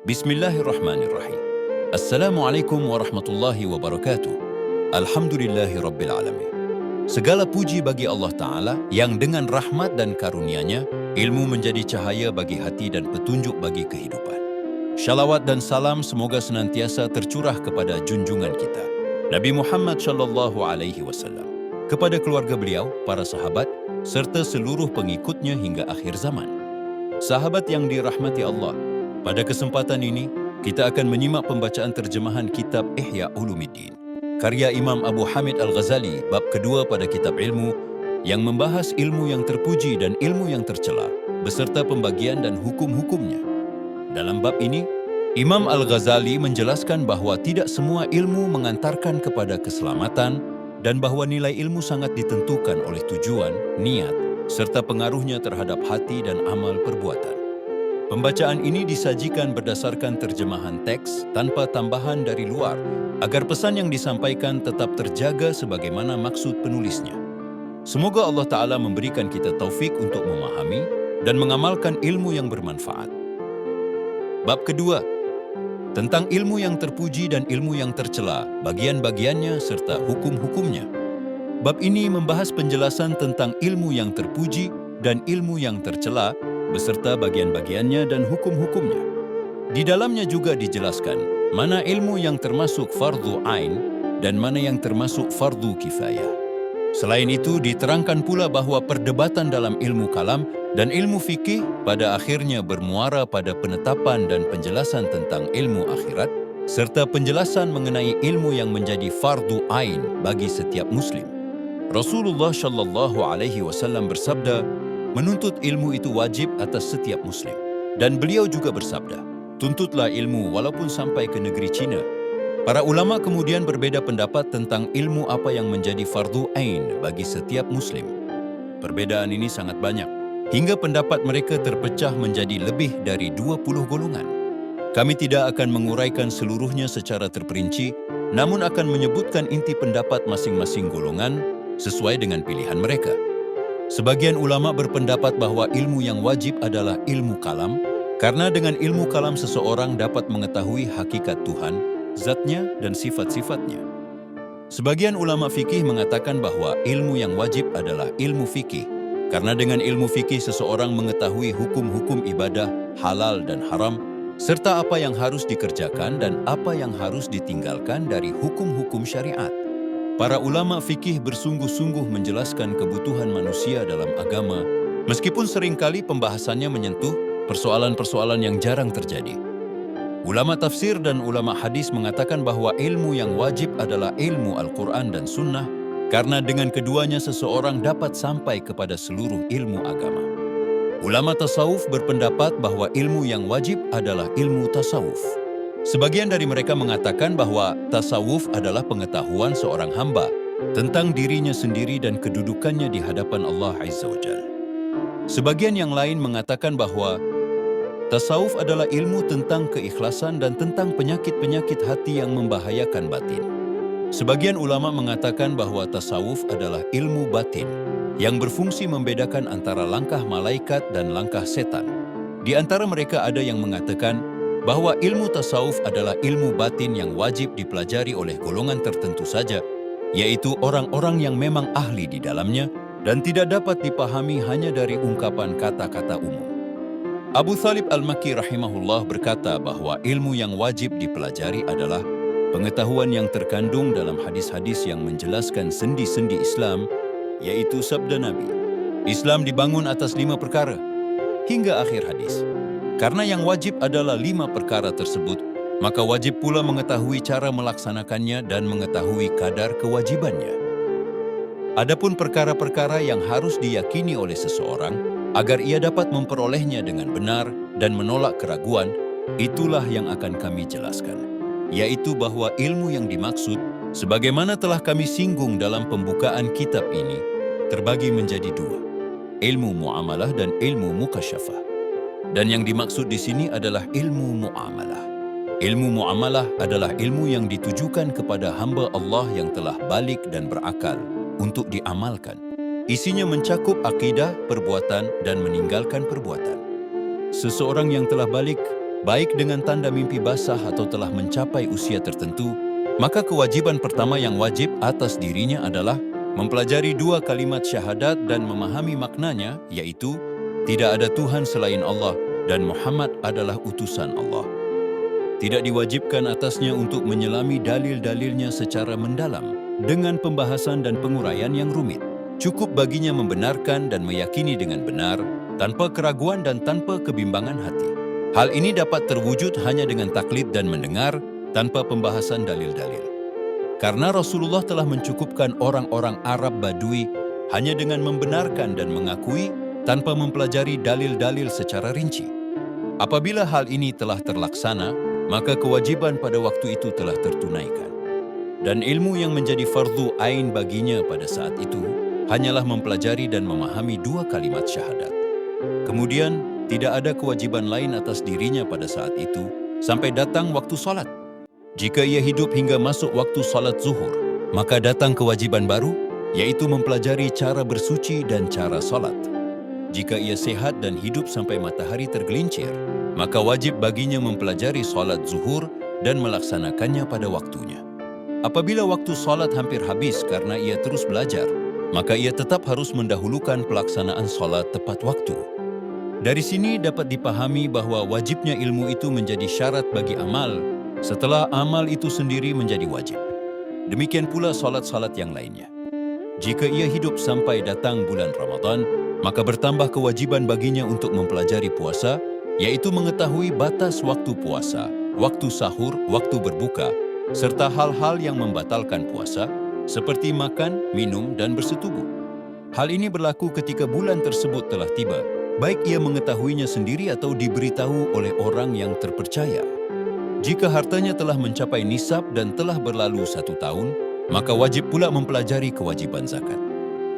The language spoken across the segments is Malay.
Bismillahirrahmanirrahim. Assalamualaikum warahmatullahi wabarakatuh. Alhamdulillahi rabbil alamin. Segala puji bagi Allah Ta'ala yang dengan rahmat dan karunia-Nya, ilmu menjadi cahaya bagi hati dan petunjuk bagi kehidupan. Shalawat dan salam semoga senantiasa tercurah kepada junjungan kita, Nabi Muhammad sallallahu alaihi wasallam, kepada keluarga beliau, para sahabat, serta seluruh pengikutnya hingga akhir zaman. Sahabat yang dirahmati Allah, pada kesempatan ini, kita akan menyimak pembacaan terjemahan kitab Ihya Ulumuddin, karya Imam Abu Hamid Al-Ghazali, bab kedua pada kitab ilmu, yang membahas ilmu yang terpuji dan ilmu yang tercela, beserta pembagian dan hukum-hukumnya. Dalam bab ini, Imam Al-Ghazali menjelaskan bahwa tidak semua ilmu mengantarkan kepada keselamatan dan bahwa nilai ilmu sangat ditentukan oleh tujuan, niat, serta pengaruhnya terhadap hati dan amal perbuatan. Pembacaan ini disajikan berdasarkan terjemahan teks tanpa tambahan dari luar, agar pesan yang disampaikan tetap terjaga sebagaimana maksud penulisnya. Semoga Allah Ta'ala memberikan kita taufik untuk memahami dan mengamalkan ilmu yang bermanfaat. Bab kedua, tentang ilmu yang terpuji dan ilmu yang tercela, bagian-bagiannya serta hukum-hukumnya. Bab ini membahas penjelasan tentang ilmu yang terpuji dan ilmu yang tercela, beserta bagian-bagiannya dan hukum-hukumnya. Di dalamnya juga dijelaskan mana ilmu yang termasuk fardhu ain dan mana yang termasuk fardhu kifayah. Selain itu, diterangkan pula bahwa perdebatan dalam ilmu kalam dan ilmu fikih pada akhirnya bermuara pada penetapan dan penjelasan tentang ilmu akhirat, serta penjelasan mengenai ilmu yang menjadi fardhu ain bagi setiap muslim. Rasulullah Shallallahu Alaihi Wasallam bersabda, menuntut ilmu itu wajib atas setiap muslim. Dan beliau juga bersabda, tuntutlah ilmu walaupun sampai ke negeri Cina. Para ulama kemudian berbeda pendapat tentang ilmu apa yang menjadi fardhu ain bagi setiap muslim. Perbedaan ini sangat banyak, hingga pendapat mereka terpecah menjadi lebih dari 20 golongan. Kami tidak akan menguraikan seluruhnya secara terperinci, namun akan menyebutkan inti pendapat masing-masing golongan sesuai dengan pilihan mereka. Sebagian ulama berpendapat bahwa ilmu yang wajib adalah ilmu kalam, karena dengan ilmu kalam seseorang dapat mengetahui hakikat Tuhan, zatnya, dan sifat-sifatnya. Sebagian ulama fikih mengatakan bahwa ilmu yang wajib adalah ilmu fikih, karena dengan ilmu fikih seseorang mengetahui hukum-hukum ibadah, halal dan haram, serta apa yang harus dikerjakan dan apa yang harus ditinggalkan dari hukum-hukum syariat. Para ulama fikih bersungguh-sungguh menjelaskan kebutuhan manusia dalam agama, meskipun seringkali pembahasannya menyentuh persoalan-persoalan yang jarang terjadi. Ulama tafsir dan ulama hadis mengatakan bahwa ilmu yang wajib adalah ilmu Al-Quran dan Sunnah, karena dengan keduanya seseorang dapat sampai kepada seluruh ilmu agama. Ulama tasawuf berpendapat bahwa ilmu yang wajib adalah ilmu tasawuf. Sebagian dari mereka mengatakan bahwa tasawuf adalah pengetahuan seorang hamba tentang dirinya sendiri dan kedudukannya di hadapan Allah Azza wa Jalla. Sebagian yang lain mengatakan bahwa tasawuf adalah ilmu tentang keikhlasan dan tentang penyakit-penyakit hati yang membahayakan batin. Sebagian ulama mengatakan bahwa tasawuf adalah ilmu batin yang berfungsi membedakan antara langkah malaikat dan langkah setan. Di antara mereka ada yang mengatakan bahwa ilmu tasawuf adalah ilmu batin yang wajib dipelajari oleh golongan tertentu saja, yaitu orang-orang yang memang ahli di dalamnya dan tidak dapat dipahami hanya dari ungkapan kata-kata umum. Abu Thalib Al-Makki rahimahullah berkata bahwa ilmu yang wajib dipelajari adalah pengetahuan yang terkandung dalam hadis-hadis yang menjelaskan sendi-sendi Islam, yaitu sabda Nabi, Islam dibangun atas 5 perkara, hingga akhir hadis. Karena yang wajib adalah 5 perkara tersebut, maka wajib pula mengetahui cara melaksanakannya dan mengetahui kadar kewajibannya. Adapun perkara-perkara yang harus diyakini oleh seseorang agar ia dapat memperolehnya dengan benar dan menolak keraguan, itulah yang akan kami jelaskan, yaitu bahwa ilmu yang dimaksud, sebagaimana telah kami singgung dalam pembukaan kitab ini, terbagi menjadi 2, ilmu muamalah dan ilmu mukasyafah. Dan yang dimaksud di sini adalah ilmu muamalah. Ilmu muamalah adalah ilmu yang ditujukan kepada hamba Allah yang telah balik dan berakal untuk diamalkan. Isinya mencakup akidah, perbuatan, dan meninggalkan perbuatan. Seseorang yang telah balik baik dengan tanda mimpi basah atau telah mencapai usia tertentu, maka kewajiban pertama yang wajib atas dirinya adalah mempelajari 2 kalimat syahadat dan memahami maknanya, yaitu tidak ada Tuhan selain Allah dan Muhammad adalah utusan Allah. Tidak diwajibkan atasnya untuk menyelami dalil-dalilnya secara mendalam dengan pembahasan dan penguraian yang rumit. Cukup baginya membenarkan dan meyakini dengan benar, tanpa keraguan dan tanpa kebimbangan hati. Hal ini dapat terwujud hanya dengan taklid dan mendengar, tanpa pembahasan dalil-dalil. Karena Rasulullah telah mencukupkan orang-orang Arab Badui hanya dengan membenarkan dan mengakui tanpa mempelajari dalil-dalil secara rinci. Apabila hal ini telah terlaksana, maka kewajiban pada waktu itu telah tertunaikan. Dan ilmu yang menjadi fardu ain baginya pada saat itu hanyalah mempelajari dan memahami 2 kalimat syahadat. Kemudian, tidak ada kewajiban lain atas dirinya pada saat itu sampai datang waktu salat. Jika ia hidup hingga masuk waktu salat zuhur, maka datang kewajiban baru, yaitu mempelajari cara bersuci dan cara salat. Jika ia sehat dan hidup sampai matahari tergelincir, maka wajib baginya mempelajari salat zuhur dan melaksanakannya pada waktunya. Apabila waktu salat hampir habis karena ia terus belajar, maka ia tetap harus mendahulukan pelaksanaan salat tepat waktu. Dari sini dapat dipahami bahwa wajibnya ilmu itu menjadi syarat bagi amal, setelah amal itu sendiri menjadi wajib. Demikian pula salat-salat yang lainnya. Jika ia hidup sampai datang bulan Ramadan, maka bertambah kewajiban baginya untuk mempelajari puasa, yaitu mengetahui batas waktu puasa, waktu sahur, waktu berbuka, serta hal-hal yang membatalkan puasa, seperti makan, minum, dan bersetubuh. Hal ini berlaku ketika bulan tersebut telah tiba, baik ia mengetahuinya sendiri atau diberitahu oleh orang yang terpercaya. Jika hartanya telah mencapai nisab dan telah berlalu 1 tahun, maka wajib pula mempelajari kewajiban zakat.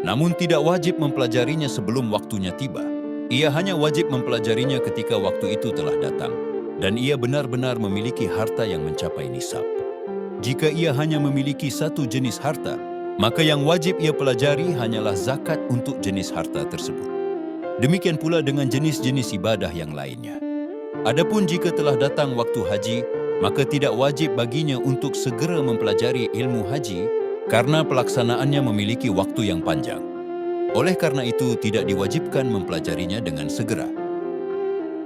Namun tidak wajib mempelajarinya sebelum waktunya tiba. Ia hanya wajib mempelajarinya ketika waktu itu telah datang, dan ia benar-benar memiliki harta yang mencapai nisab. Jika ia hanya memiliki 1 jenis harta, maka yang wajib ia pelajari hanyalah zakat untuk jenis harta tersebut. Demikian pula dengan jenis-jenis ibadah yang lainnya. Adapun jika telah datang waktu haji, maka tidak wajib baginya untuk segera mempelajari ilmu haji karena pelaksanaannya memiliki waktu yang panjang. Oleh karena itu, tidak diwajibkan mempelajarinya dengan segera.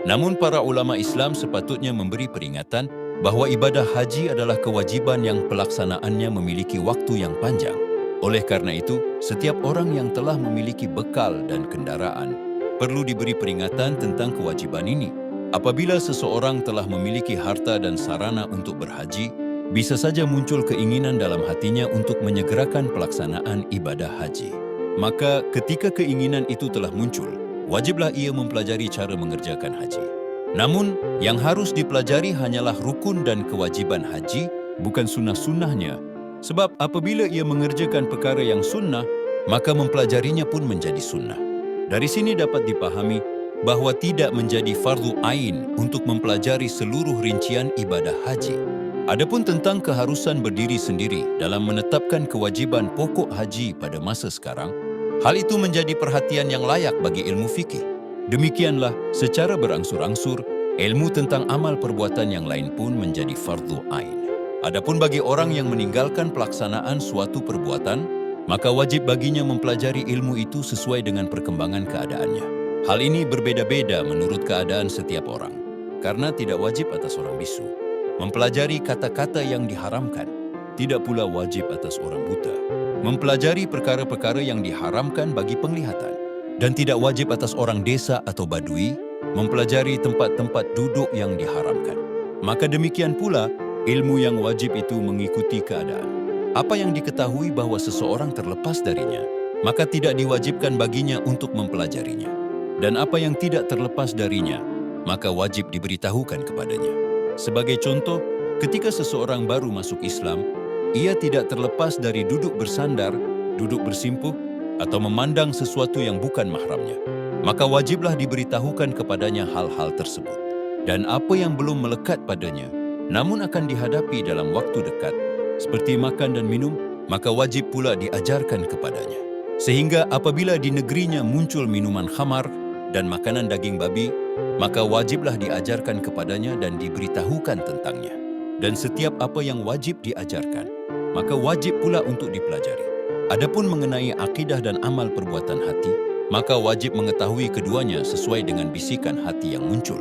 Namun para ulama Islam sepatutnya memberi peringatan bahwa ibadah haji adalah kewajiban yang pelaksanaannya memiliki waktu yang panjang. Oleh karena itu, setiap orang yang telah memiliki bekal dan kendaraan perlu diberi peringatan tentang kewajiban ini. Apabila seseorang telah memiliki harta dan sarana untuk berhaji, bisa saja muncul keinginan dalam hatinya untuk menyegerakan pelaksanaan ibadah haji. Maka ketika keinginan itu telah muncul, wajiblah ia mempelajari cara mengerjakan haji. Namun, yang harus dipelajari hanyalah rukun dan kewajiban haji, bukan sunnah-sunnahnya. Sebab apabila ia mengerjakan perkara yang sunnah, maka mempelajarinya pun menjadi sunnah. Dari sini dapat dipahami bahwa tidak menjadi fardu ain untuk mempelajari seluruh rincian ibadah haji. Adapun tentang keharusan berdiri sendiri dalam menetapkan kewajiban pokok haji pada masa sekarang, hal itu menjadi perhatian yang layak bagi ilmu fikih. Demikianlah, secara berangsur-angsur, ilmu tentang amal perbuatan yang lain pun menjadi fardu ain. Adapun bagi orang yang meninggalkan pelaksanaan suatu perbuatan, maka wajib baginya mempelajari ilmu itu sesuai dengan perkembangan keadaannya. Hal ini berbeda-beda menurut keadaan setiap orang, karena tidak wajib atas orang bisu mempelajari kata-kata yang diharamkan, tidak pula wajib atas orang buta mempelajari perkara-perkara yang diharamkan bagi penglihatan, dan tidak wajib atas orang desa atau badui mempelajari tempat-tempat duduk yang diharamkan. Maka demikian pula, ilmu yang wajib itu mengikuti keadaan. Apa yang diketahui bahwa seseorang terlepas darinya, maka tidak diwajibkan baginya untuk mempelajarinya. Dan apa yang tidak terlepas darinya, maka wajib diberitahukan kepadanya. Sebagai contoh, ketika seseorang baru masuk Islam, ia tidak terlepas dari duduk bersandar, duduk bersimpuh, atau memandang sesuatu yang bukan mahramnya. Maka wajiblah diberitahukan kepadanya hal-hal tersebut. Dan apa yang belum melekat padanya, namun akan dihadapi dalam waktu dekat, seperti makan dan minum, maka wajib pula diajarkan kepadanya. Sehingga apabila di negerinya muncul minuman khamar dan makanan daging babi, maka wajiblah diajarkan kepadanya dan diberitahukan tentangnya. Dan setiap apa yang wajib diajarkan, maka wajib pula untuk dipelajari. Adapun mengenai akidah dan amal perbuatan hati, maka wajib mengetahui keduanya sesuai dengan bisikan hati yang muncul.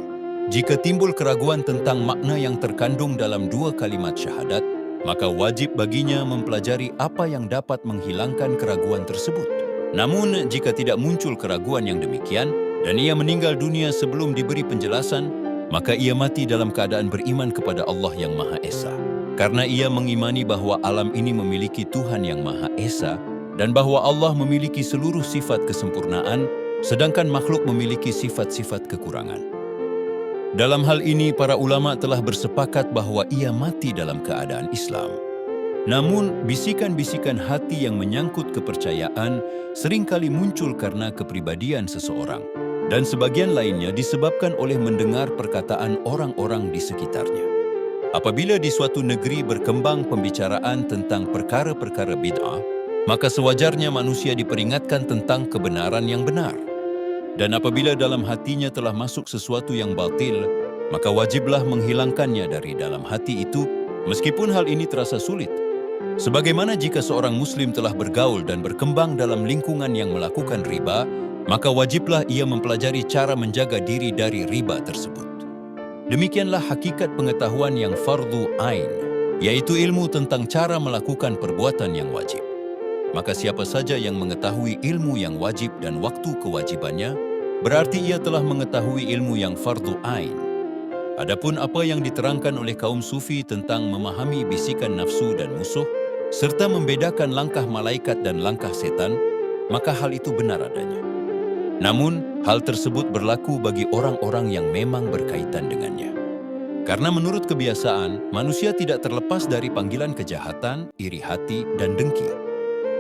Jika timbul keraguan tentang makna yang terkandung dalam dua kalimat syahadat, maka wajib baginya mempelajari apa yang dapat menghilangkan keraguan tersebut. Namun, jika tidak muncul keraguan yang demikian, dan ia meninggal dunia sebelum diberi penjelasan, maka ia mati dalam keadaan beriman kepada Allah yang Maha Esa. Karena ia mengimani bahwa alam ini memiliki Tuhan yang Maha Esa, dan bahwa Allah memiliki seluruh sifat kesempurnaan, sedangkan makhluk memiliki sifat-sifat kekurangan. Dalam hal ini, para ulama telah bersepakat bahwa ia mati dalam keadaan Islam. Namun, bisikan-bisikan hati yang menyangkut kepercayaan seringkali muncul karena kepribadian seseorang, dan sebagian lainnya disebabkan oleh mendengar perkataan orang-orang di sekitarnya. Apabila di suatu negeri berkembang pembicaraan tentang perkara-perkara bid'ah, maka sewajarnya manusia diperingatkan tentang kebenaran yang benar. Dan apabila dalam hatinya telah masuk sesuatu yang batil, maka wajiblah menghilangkannya dari dalam hati itu, meskipun hal ini terasa sulit. Sebagaimana jika seorang muslim telah bergaul dan berkembang dalam lingkungan yang melakukan riba, maka wajiblah ia mempelajari cara menjaga diri dari riba tersebut. Demikianlah hakikat pengetahuan yang fardhu ain, yaitu ilmu tentang cara melakukan perbuatan yang wajib. Maka siapa saja yang mengetahui ilmu yang wajib dan waktu kewajibannya, berarti ia telah mengetahui ilmu yang fardhu ain. Adapun apa yang diterangkan oleh kaum sufi tentang memahami bisikan nafsu dan musuh, serta membedakan langkah malaikat dan langkah setan, maka hal itu benar adanya. Namun, hal tersebut berlaku bagi orang-orang yang memang berkaitan dengannya. Karena menurut kebiasaan, manusia tidak terlepas dari panggilan kejahatan, iri hati, dan dengki.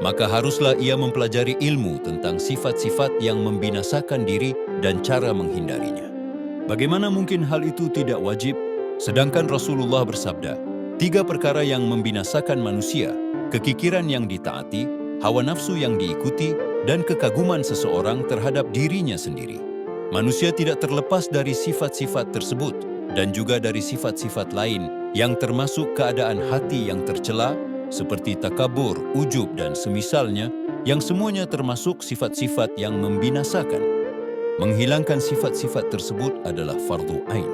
Maka haruslah ia mempelajari ilmu tentang sifat-sifat yang membinasakan diri dan cara menghindarinya. Bagaimana mungkin hal itu tidak wajib? Sedangkan Rasulullah bersabda, 3 perkara yang membinasakan manusia, kekikiran yang ditaati, hawa nafsu yang diikuti, dan kekaguman seseorang terhadap dirinya sendiri. Manusia tidak terlepas dari sifat-sifat tersebut, dan juga dari sifat-sifat lain yang termasuk keadaan hati yang tercela, seperti takabur, ujub, dan semisalnya, yang semuanya termasuk sifat-sifat yang membinasakan. Menghilangkan sifat-sifat tersebut adalah fardhu ain,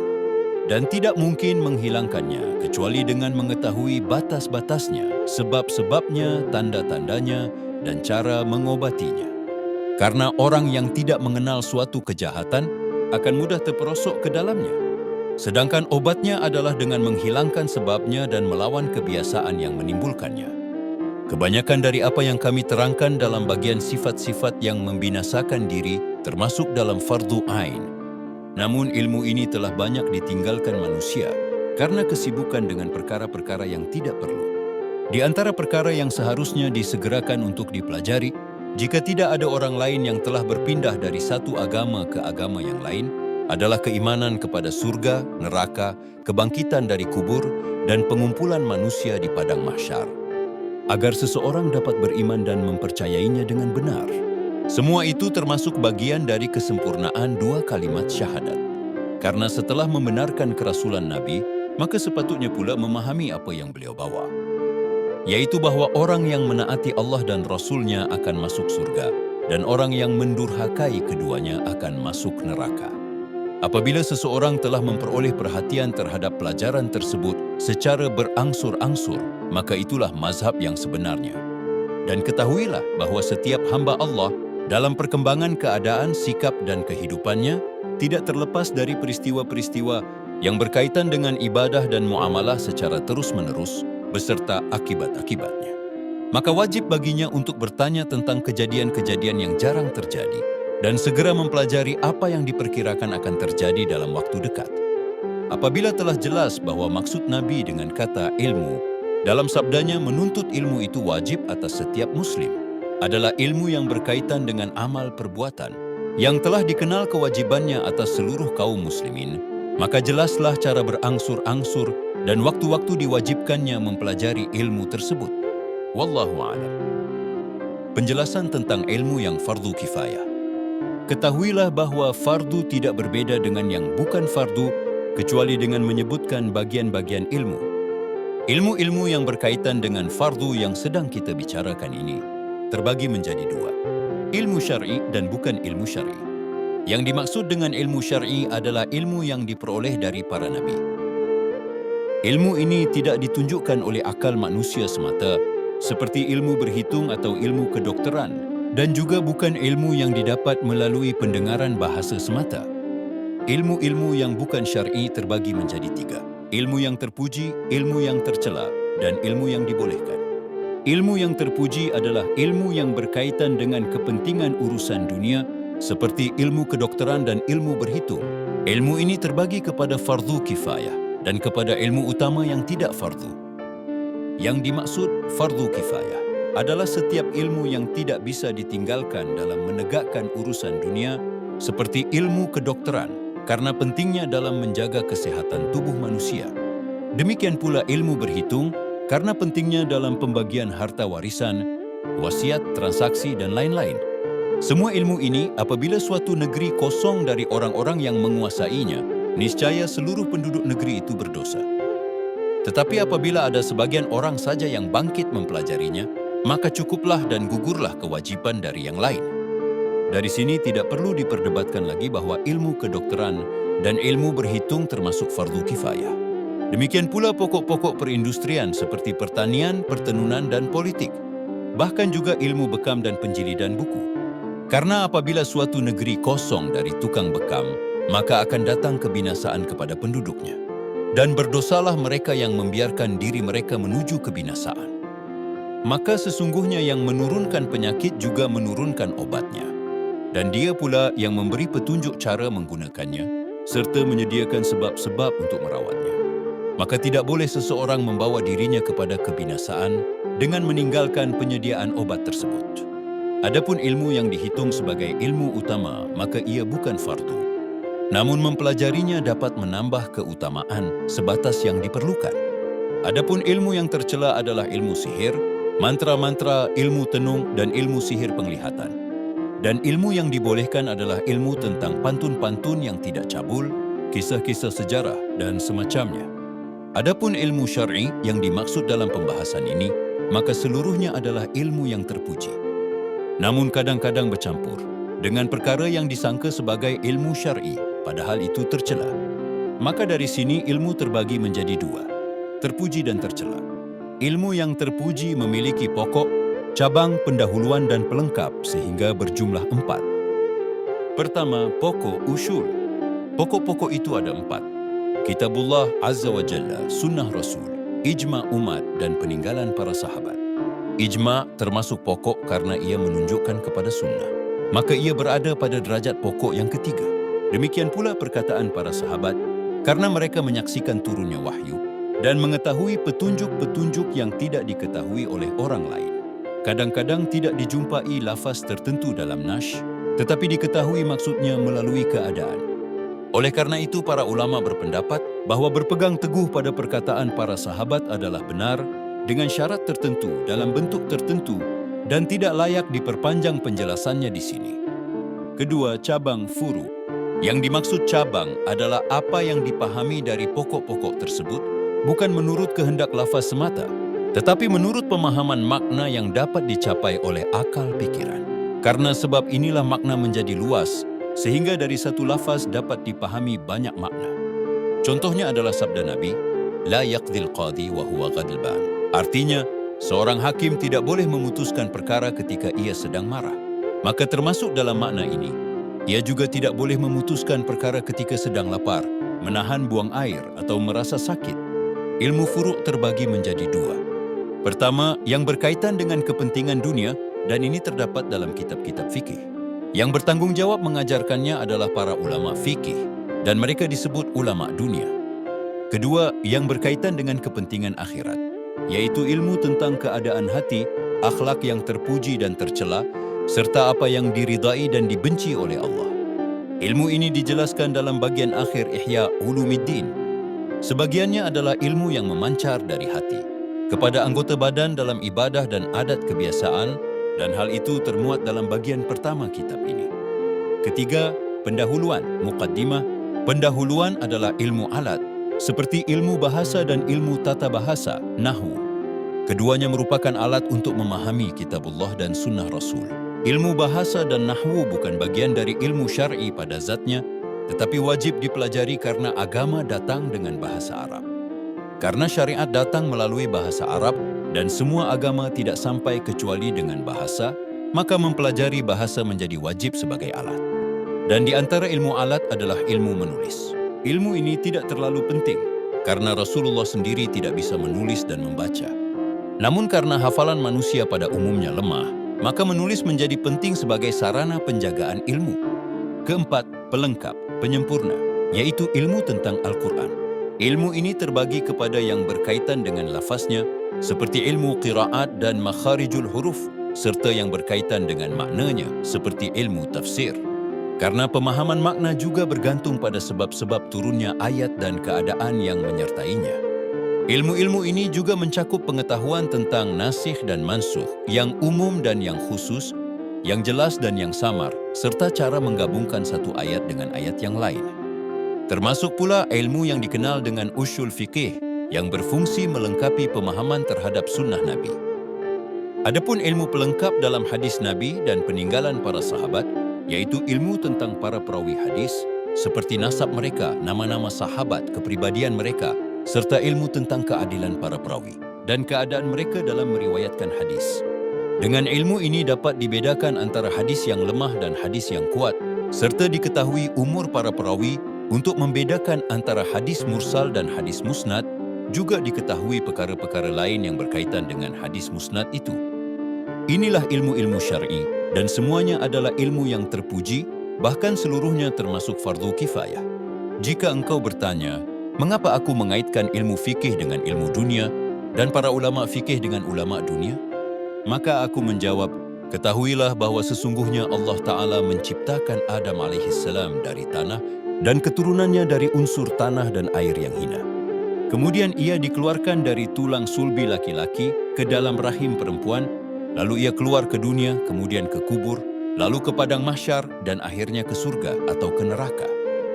dan tidak mungkin menghilangkannya kecuali dengan mengetahui batas-batasnya, sebab-sebabnya, tanda-tandanya, dan cara mengobatinya. Karena orang yang tidak mengenal suatu kejahatan akan mudah terperosok ke dalamnya. Sedangkan obatnya adalah dengan menghilangkan sebabnya dan melawan kebiasaan yang menimbulkannya. Kebanyakan dari apa yang kami terangkan dalam bagian sifat-sifat yang membinasakan diri termasuk dalam fardhu ain. Namun ilmu ini telah banyak ditinggalkan manusia karena kesibukan dengan perkara-perkara yang tidak perlu. Di antara perkara yang seharusnya disegerakan untuk dipelajari, jika tidak ada orang lain yang telah berpindah dari satu agama ke agama yang lain, adalah keimanan kepada surga, neraka, kebangkitan dari kubur, dan pengumpulan manusia di padang mahsyar. Agar seseorang dapat beriman dan mempercayainya dengan benar. Semua itu termasuk bagian dari kesempurnaan 2 kalimat syahadat. Karena setelah membenarkan kerasulan Nabi, maka sepatutnya pula memahami apa yang beliau bawa. Yaitu bahwa orang yang menaati Allah dan Rasul-Nya akan masuk surga, dan orang yang mendurhakai keduanya akan masuk neraka. Apabila seseorang telah memperoleh perhatian terhadap pelajaran tersebut secara berangsur-angsur, maka itulah mazhab yang sebenarnya. Dan ketahuilah bahwa setiap hamba Allah dalam perkembangan keadaan, sikap, dan kehidupannya tidak terlepas dari peristiwa-peristiwa yang berkaitan dengan ibadah dan muamalah secara terus-menerus, beserta akibat-akibatnya. Maka wajib baginya untuk bertanya tentang kejadian-kejadian yang jarang terjadi, dan segera mempelajari apa yang diperkirakan akan terjadi dalam waktu dekat. Apabila telah jelas bahwa maksud Nabi dengan kata ilmu, dalam sabdanya menuntut ilmu itu wajib atas setiap muslim, adalah ilmu yang berkaitan dengan amal perbuatan, yang telah dikenal kewajibannya atas seluruh kaum muslimin, maka jelaslah cara berangsur-angsur dan waktu-waktu diwajibkannya mempelajari ilmu tersebut. Wallahu a'lam. Penjelasan tentang ilmu yang fardu kifayah. Ketahuilah bahwa fardu tidak berbeda dengan yang bukan fardu kecuali dengan menyebutkan bagian-bagian ilmu. Ilmu-ilmu yang berkaitan dengan fardu yang sedang kita bicarakan ini terbagi menjadi dua, ilmu syar'i dan bukan ilmu syar'i. Yang dimaksud dengan ilmu syar'i adalah ilmu yang diperoleh dari para nabi. Ilmu ini tidak ditunjukkan oleh akal manusia semata, seperti ilmu berhitung atau ilmu kedokteran, dan juga bukan ilmu yang didapat melalui pendengaran bahasa semata. Ilmu-ilmu yang bukan syar'i terbagi menjadi tiga. Ilmu yang terpuji, ilmu yang tercela, dan ilmu yang dibolehkan. Ilmu yang terpuji adalah ilmu yang berkaitan dengan kepentingan urusan dunia, seperti ilmu kedokteran dan ilmu berhitung. Ilmu ini terbagi kepada fardu kifayah dan kepada ilmu utama yang tidak fardu. Yang dimaksud fardu kifayah adalah setiap ilmu yang tidak bisa ditinggalkan dalam menegakkan urusan dunia, seperti ilmu kedokteran, karena pentingnya dalam menjaga kesehatan tubuh manusia. Demikian pula ilmu berhitung, karena pentingnya dalam pembagian harta warisan, wasiat, transaksi, dan lain-lain. Semua ilmu ini, apabila suatu negeri kosong dari orang-orang yang menguasainya, niscaya seluruh penduduk negeri itu berdosa. Tetapi apabila ada sebagian orang saja yang bangkit mempelajarinya, maka cukuplah dan gugurlah kewajiban dari yang lain. Dari sini tidak perlu diperdebatkan lagi bahwa ilmu kedokteran dan ilmu berhitung termasuk fardu kifayah. Demikian pula pokok-pokok perindustrian seperti pertanian, pertenunan, dan politik. Bahkan juga ilmu bekam dan penjilidan buku. Karena apabila suatu negeri kosong dari tukang bekam, maka akan datang kebinasaan kepada penduduknya. Dan berdosalah mereka yang membiarkan diri mereka menuju kebinasaan. Maka sesungguhnya yang menurunkan penyakit juga menurunkan obatnya. Dan dia pula yang memberi petunjuk cara menggunakannya, serta menyediakan sebab-sebab untuk merawatnya. Maka tidak boleh seseorang membawa dirinya kepada kebinasaan dengan meninggalkan penyediaan obat tersebut. Adapun ilmu yang dihitung sebagai ilmu utama, maka ia bukan fardu. Namun mempelajarinya dapat menambah keutamaan sebatas yang diperlukan. Adapun ilmu yang tercela adalah ilmu sihir, mantra-mantra, ilmu tenung, dan ilmu sihir penglihatan. Dan ilmu yang dibolehkan adalah ilmu tentang pantun-pantun yang tidak cabul, kisah-kisah sejarah, dan semacamnya. Adapun ilmu syar'i yang dimaksud dalam pembahasan ini, maka seluruhnya adalah ilmu yang terpuji. Namun kadang-kadang bercampur dengan perkara yang disangka sebagai ilmu syar'i, padahal itu tercela. Maka dari sini ilmu terbagi menjadi dua, terpuji dan tercela. Ilmu yang terpuji memiliki pokok, cabang, pendahuluan, dan pelengkap sehingga berjumlah 4. Pertama, pokok usul. Pokok-pokok itu ada 4. Kitabullah Azza wa Jalla, sunnah Rasul, ijma' umat, dan peninggalan para sahabat. Ijma' termasuk pokok karena ia menunjukkan kepada sunnah. Maka ia berada pada derajat pokok yang ketiga. Demikian pula perkataan para sahabat, karena mereka menyaksikan turunnya wahyu dan mengetahui petunjuk-petunjuk yang tidak diketahui oleh orang lain. Kadang-kadang tidak dijumpai lafaz tertentu dalam nash, tetapi diketahui maksudnya melalui keadaan. Oleh karena itu, para ulama berpendapat bahwa berpegang teguh pada perkataan para sahabat adalah benar dengan syarat tertentu dalam bentuk tertentu dan tidak layak diperpanjang penjelasannya di sini. Kedua, cabang furu. Yang dimaksud cabang adalah apa yang dipahami dari pokok-pokok tersebut, bukan menurut kehendak lafaz semata, tetapi menurut pemahaman makna yang dapat dicapai oleh akal pikiran. Karena sebab inilah makna menjadi luas, sehingga dari satu lafaz dapat dipahami banyak makna. Contohnya adalah sabda Nabi, La yaqdil qadi wa huwa ghadban. Artinya, seorang hakim tidak boleh memutuskan perkara ketika ia sedang marah. Maka termasuk dalam makna ini, ia juga tidak boleh memutuskan perkara ketika sedang lapar, menahan buang air, atau merasa sakit. Ilmu furu' terbagi menjadi dua. Pertama, yang berkaitan dengan kepentingan dunia, dan ini terdapat dalam kitab-kitab fikih. Yang bertanggung jawab mengajarkannya adalah para ulama fikih, dan mereka disebut ulama dunia. Kedua, yang berkaitan dengan kepentingan akhirat, yaitu ilmu tentang keadaan hati, akhlak yang terpuji dan tercela, serta apa yang diridai dan dibenci oleh Allah. Ilmu ini dijelaskan dalam bagian akhir Ihya Ulumuddin. Sebagiannya adalah ilmu yang memancar dari hati kepada anggota badan dalam ibadah dan adat kebiasaan, dan hal itu termuat dalam bagian pertama kitab ini. Ketiga, pendahuluan, muqaddimah. Pendahuluan adalah ilmu alat, seperti ilmu bahasa dan ilmu tata bahasa, nahwu. Keduanya merupakan alat untuk memahami kitabullah dan sunnah Rasul. Ilmu bahasa dan nahwu bukan bagian dari ilmu syar'i pada zatnya, tetapi wajib dipelajari karena agama datang dengan bahasa Arab. Karena syariat datang melalui bahasa Arab dan semua agama tidak sampai kecuali dengan bahasa, maka mempelajari bahasa menjadi wajib sebagai alat. Dan di antara ilmu alat adalah ilmu menulis. Ilmu ini tidak terlalu penting, karena Rasulullah sendiri tidak bisa menulis dan membaca. Namun karena hafalan manusia pada umumnya lemah, maka menulis menjadi penting sebagai sarana penjagaan ilmu. Keempat, pelengkap, penyempurna, yaitu ilmu tentang Al-Quran. Ilmu ini terbagi kepada yang berkaitan dengan lafaznya, seperti ilmu qiraat dan makharijul huruf, serta yang berkaitan dengan maknanya, seperti ilmu tafsir. Karena pemahaman makna juga bergantung pada sebab-sebab turunnya ayat dan keadaan yang menyertainya. Ilmu-ilmu ini juga mencakup pengetahuan tentang nasikh dan mansukh, yang umum dan yang khusus, yang jelas dan yang samar, serta cara menggabungkan satu ayat dengan ayat yang lain. Termasuk pula ilmu yang dikenal dengan ushul fikih, yang berfungsi melengkapi pemahaman terhadap sunnah Nabi. Adapun ilmu pelengkap dalam hadis Nabi dan peninggalan para sahabat, yaitu ilmu tentang para perawi hadis, seperti nasab mereka, nama-nama sahabat, kepribadian mereka, serta ilmu tentang keadilan para perawi, dan keadaan mereka dalam meriwayatkan hadis. Dengan ilmu ini dapat dibedakan antara hadis yang lemah dan hadis yang kuat, serta diketahui umur para perawi untuk membedakan antara hadis mursal dan hadis musnad, juga diketahui perkara-perkara lain yang berkaitan dengan hadis musnad itu. Inilah ilmu-ilmu syar'i, dan semuanya adalah ilmu yang terpuji, bahkan seluruhnya termasuk fardu kifayah. Jika engkau bertanya, mengapa aku mengaitkan ilmu fikih dengan ilmu dunia, dan para ulama fikih dengan ulama dunia? Maka aku menjawab, ketahuilah bahwa sesungguhnya Allah Ta'ala menciptakan Adam alaihissalam dari tanah, dan keturunannya dari unsur tanah dan air yang hina. Kemudian ia dikeluarkan dari tulang sulbi laki-laki ke dalam rahim perempuan, lalu ia keluar ke dunia, kemudian ke kubur, lalu ke padang mahsyar, dan akhirnya ke surga atau ke neraka.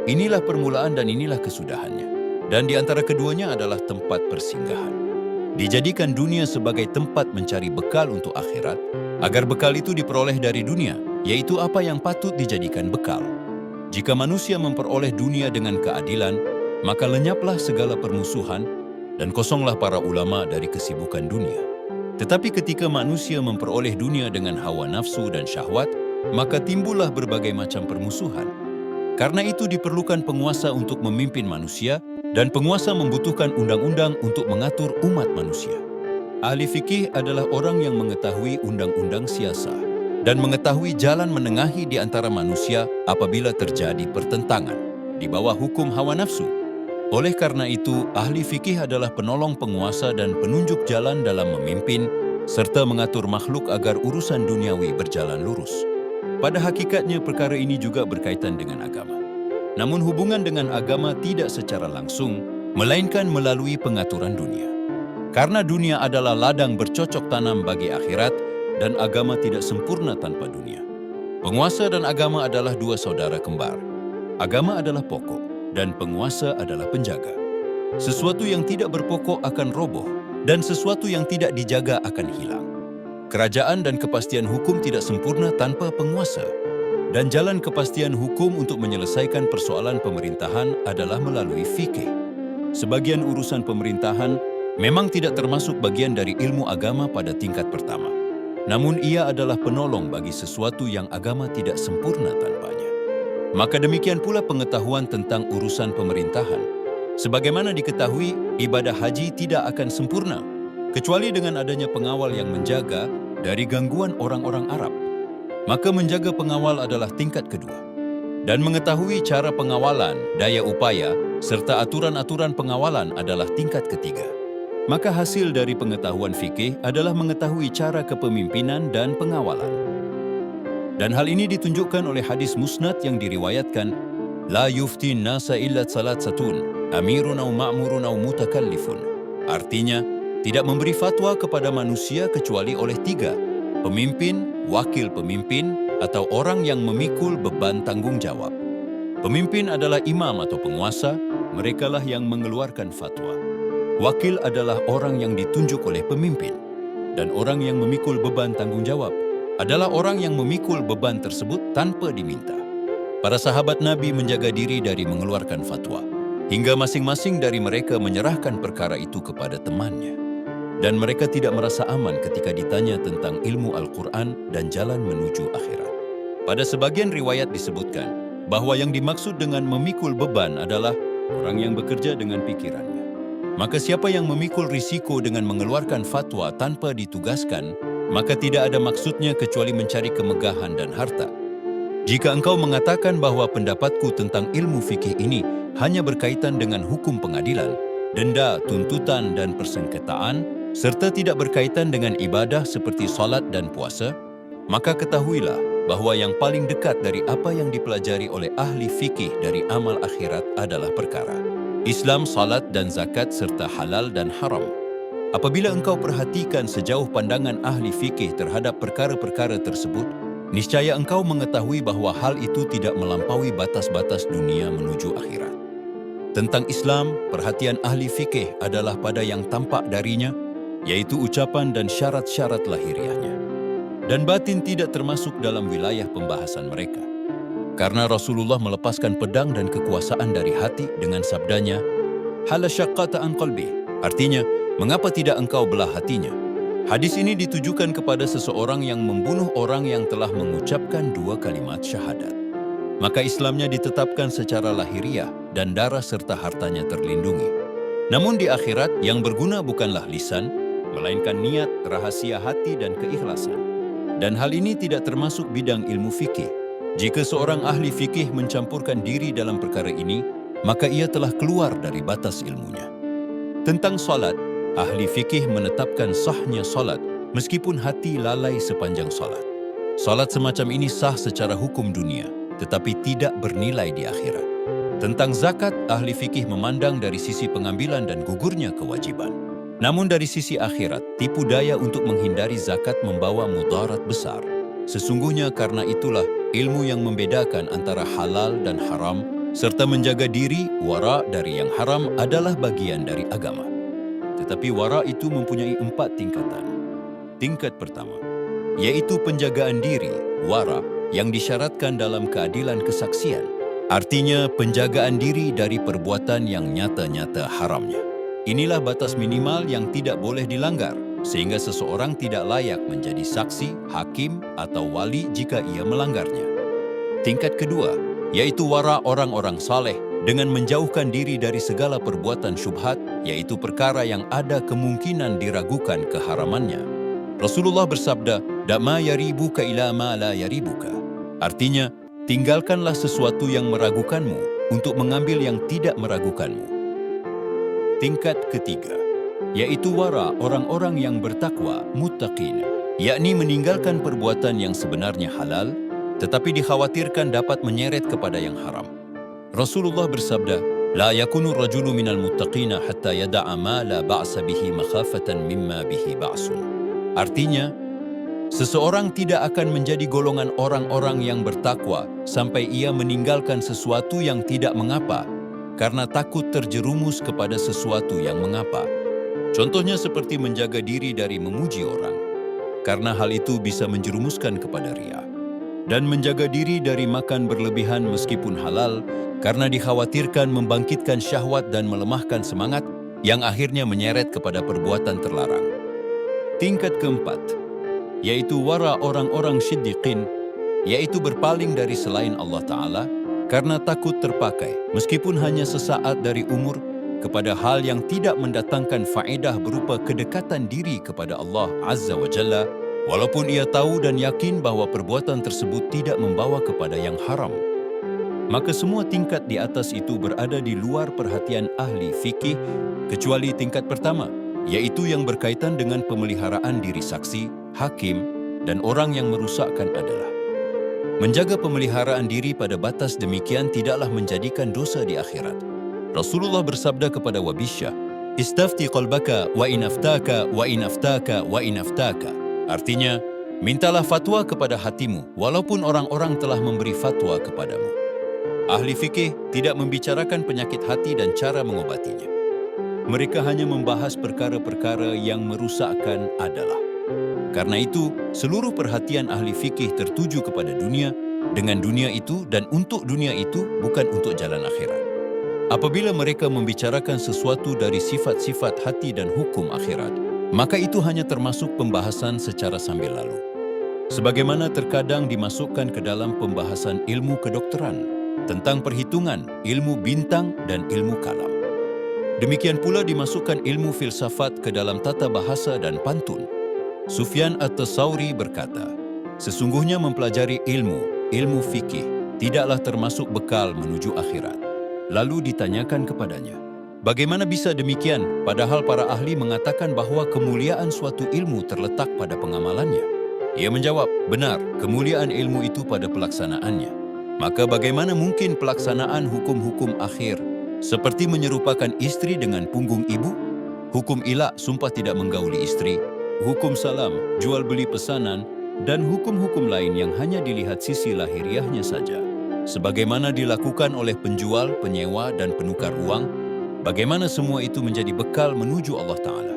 Inilah permulaan dan inilah kesudahannya. Dan di antara keduanya adalah tempat persinggahan. Dijadikan dunia sebagai tempat mencari bekal untuk akhirat, agar bekal itu diperoleh dari dunia, yaitu apa yang patut dijadikan bekal. Jika manusia memperoleh dunia dengan keadilan, maka lenyaplah segala permusuhan, dan kosonglah para ulama dari kesibukan dunia. Tetapi ketika manusia memperoleh dunia dengan hawa nafsu dan syahwat, maka timbullah berbagai macam permusuhan. Karena itu diperlukan penguasa untuk memimpin manusia, dan penguasa membutuhkan undang-undang untuk mengatur umat manusia. Ahli fikih adalah orang yang mengetahui undang-undang siasah dan mengetahui jalan menengahi di antara manusia apabila terjadi pertentangan di bawah hukum hawa nafsu. Oleh karena itu, ahli fikih adalah penolong penguasa dan penunjuk jalan dalam memimpin, serta mengatur makhluk agar urusan duniawi berjalan lurus. Pada hakikatnya perkara ini juga berkaitan dengan agama. Namun hubungan dengan agama tidak secara langsung, melainkan melalui pengaturan dunia. Karena dunia adalah ladang bercocok tanam bagi akhirat, dan agama tidak sempurna tanpa dunia. Penguasa dan agama adalah dua saudara kembar. Agama adalah pokok, dan penguasa adalah penjaga. Sesuatu yang tidak berpokok akan roboh, dan sesuatu yang tidak dijaga akan hilang. Kerajaan dan kepastian hukum tidak sempurna tanpa penguasa. Dan jalan kepastian hukum untuk menyelesaikan persoalan pemerintahan adalah melalui fikih. Sebagian urusan pemerintahan memang tidak termasuk bagian dari ilmu agama pada tingkat pertama. Namun ia adalah penolong bagi sesuatu yang agama tidak sempurna tanpanya. Maka demikian pula pengetahuan tentang urusan pemerintahan. Sebagaimana diketahui, ibadah haji tidak akan sempurna, kecuali dengan adanya pengawal yang menjaga dari gangguan orang-orang Arab. Maka menjaga pengawal adalah tingkat kedua. Dan mengetahui cara pengawalan, daya upaya, serta aturan-aturan pengawalan adalah tingkat ketiga. Maka hasil dari pengetahuan fikih adalah mengetahui cara kepemimpinan dan pengawalan. Dan hal ini ditunjukkan oleh hadis musnad yang diriwayatkan, La yuftin nasa illa salatsatun, amirun au ma'murun au mutakallifun. Artinya, tidak memberi fatwa kepada manusia kecuali oleh tiga, pemimpin, wakil pemimpin, atau orang yang memikul beban tanggung jawab. Pemimpin adalah imam atau penguasa, merekalah yang mengeluarkan fatwa. Wakil adalah orang yang ditunjuk oleh pemimpin, dan orang yang memikul beban tanggung jawab adalah orang yang memikul beban tersebut tanpa diminta. Para sahabat Nabi menjaga diri dari mengeluarkan fatwa, hingga masing-masing dari mereka menyerahkan perkara itu kepada temannya. Dan mereka tidak merasa aman ketika ditanya tentang ilmu Al-Quran dan jalan menuju akhirat. Pada sebagian riwayat disebutkan bahwa yang dimaksud dengan memikul beban adalah orang yang bekerja dengan pikirannya. Maka siapa yang memikul risiko dengan mengeluarkan fatwa tanpa ditugaskan, maka tidak ada maksudnya kecuali mencari kemegahan dan harta. Jika engkau mengatakan bahwa pendapatku tentang ilmu fikih ini hanya berkaitan dengan hukum pengadilan, denda, tuntutan, dan persengketaan, serta tidak berkaitan dengan ibadah seperti salat dan puasa, maka ketahuilah bahwa yang paling dekat dari apa yang dipelajari oleh ahli fikih dari amal akhirat adalah perkara Islam, salat dan zakat serta halal dan haram. Apabila engkau perhatikan sejauh pandangan ahli fikih terhadap perkara-perkara tersebut, niscaya engkau mengetahui bahwa hal itu tidak melampaui batas-batas dunia menuju akhirat. Tentang Islam, perhatian ahli fikih adalah pada yang tampak darinya, yaitu ucapan dan syarat-syarat lahiriahnya. Dan batin tidak termasuk dalam wilayah pembahasan mereka. Karena Rasulullah melepaskan pedang dan kekuasaan dari hati dengan sabdanya, "Hala syaqqata an qalbi." Artinya, mengapa tidak engkau belah hatinya? Hadis ini ditujukan kepada seseorang yang membunuh orang yang telah mengucapkan 2 kalimat syahadat. Maka Islamnya ditetapkan secara lahiriah dan darah serta hartanya terlindungi. Namun di akhirat yang berguna bukanlah lisan, melainkan niat, rahasia hati dan keikhlasan. Dan hal ini tidak termasuk bidang ilmu fikih. Jika seorang ahli fikih mencampurkan diri dalam perkara ini, maka ia telah keluar dari batas ilmunya. Tentang salat, ahli fikih menetapkan sahnya salat meskipun hati lalai sepanjang salat. Salat semacam ini sah secara hukum dunia, tetapi tidak bernilai di akhirat. Tentang zakat, ahli fikih memandang dari sisi pengambilan dan gugurnya kewajiban. Namun dari sisi akhirat, tipu daya untuk menghindari zakat membawa mudarat besar. Sesungguhnya karena itulah ilmu yang membedakan antara halal dan haram, serta menjaga diri, wara dari yang haram adalah bagian dari agama. Tetapi wara itu mempunyai 4 tingkatan. Tingkat pertama, yaitu penjagaan diri, wara, yang disyaratkan dalam keadilan kesaksian. Artinya penjagaan diri dari perbuatan yang nyata-nyata haramnya. Inilah batas minimal yang tidak boleh dilanggar, sehingga seseorang tidak layak menjadi saksi, hakim, atau wali jika ia melanggarnya. Tingkat kedua, yaitu wara orang-orang saleh dengan menjauhkan diri dari segala perbuatan syubhat, yaitu perkara yang ada kemungkinan diragukan keharamannya. Rasulullah bersabda, "Da'ma yaribuka ila ma la yaribuka." Artinya, tinggalkanlah sesuatu yang meragukanmu untuk mengambil yang tidak meragukanmu. Tingkat ketiga, yaitu wara orang-orang yang bertakwa, muttaqin, yakni meninggalkan perbuatan yang sebenarnya halal, tetapi dikhawatirkan dapat menyeret kepada yang haram. Rasulullah bersabda, "La yakunu rajulu minal muttaqina hatta yada'a ma la ba'sa bihi makhafatan mimma bihi ba'sun." Artinya, seseorang tidak akan menjadi golongan orang-orang yang bertakwa sampai ia meninggalkan sesuatu yang tidak mengapa, karena takut terjerumus kepada sesuatu yang mengapa. Contohnya seperti menjaga diri dari memuji orang, karena hal itu bisa menjerumuskan kepada riya. Dan menjaga diri dari makan berlebihan meskipun halal, karena dikhawatirkan membangkitkan syahwat dan melemahkan semangat, yang akhirnya menyeret kepada perbuatan terlarang. Tingkat keempat, yaitu wara orang-orang syiddiqin, yaitu berpaling dari selain Allah Ta'ala, karena takut terpakai, meskipun hanya sesaat dari umur, kepada hal yang tidak mendatangkan faedah berupa kedekatan diri kepada Allah Azza wa Jalla, walaupun ia tahu dan yakin bahwa perbuatan tersebut tidak membawa kepada yang haram. Maka semua tingkat di atas itu berada di luar perhatian ahli fikih, kecuali tingkat pertama, yaitu yang berkaitan dengan pemeliharaan diri saksi, hakim, dan orang yang merusakkan adalah. Menjaga pemeliharaan diri pada batas demikian tidaklah menjadikan dosa di akhirat. Rasulullah bersabda kepada Wabisyah, "Istafti qalbaka wa inaftaka wa inaftaka wa inaftaka." Artinya, Mintalah fatwa kepada hatimu, walaupun orang-orang telah memberi fatwa kepadamu. Ahli fikih tidak membicarakan penyakit hati dan cara mengobatinya. Mereka hanya membahas perkara-perkara yang merusakkan adalah. Karena itu, seluruh perhatian ahli fikih tertuju kepada dunia, dengan dunia itu dan untuk dunia itu, bukan untuk jalan akhirat. Apabila mereka membicarakan sesuatu dari sifat-sifat hati dan hukum akhirat, maka itu hanya termasuk pembahasan secara sambil lalu. Sebagaimana terkadang dimasukkan ke dalam pembahasan ilmu kedokteran, tentang perhitungan, ilmu bintang, dan ilmu kalam. Demikian pula dimasukkan ilmu filsafat ke dalam tata bahasa dan pantun. Sufyan At-Tsauri berkata, sesungguhnya mempelajari ilmu fikih, tidaklah termasuk bekal menuju akhirat. Lalu ditanyakan kepadanya, bagaimana bisa demikian, padahal para ahli mengatakan bahwa kemuliaan suatu ilmu terletak pada pengamalannya? Ia menjawab, benar, kemuliaan ilmu itu pada pelaksanaannya. Maka bagaimana mungkin pelaksanaan hukum-hukum akhir, seperti menyerupakan istri dengan punggung ibu? Hukum ilak, sumpah tidak menggauli istri, hukum salam, jual beli pesanan, dan hukum-hukum lain yang hanya dilihat sisi lahiriahnya saja. Sebagaimana dilakukan oleh penjual, penyewa, dan penukar uang, bagaimana semua itu menjadi bekal menuju Allah Ta'ala.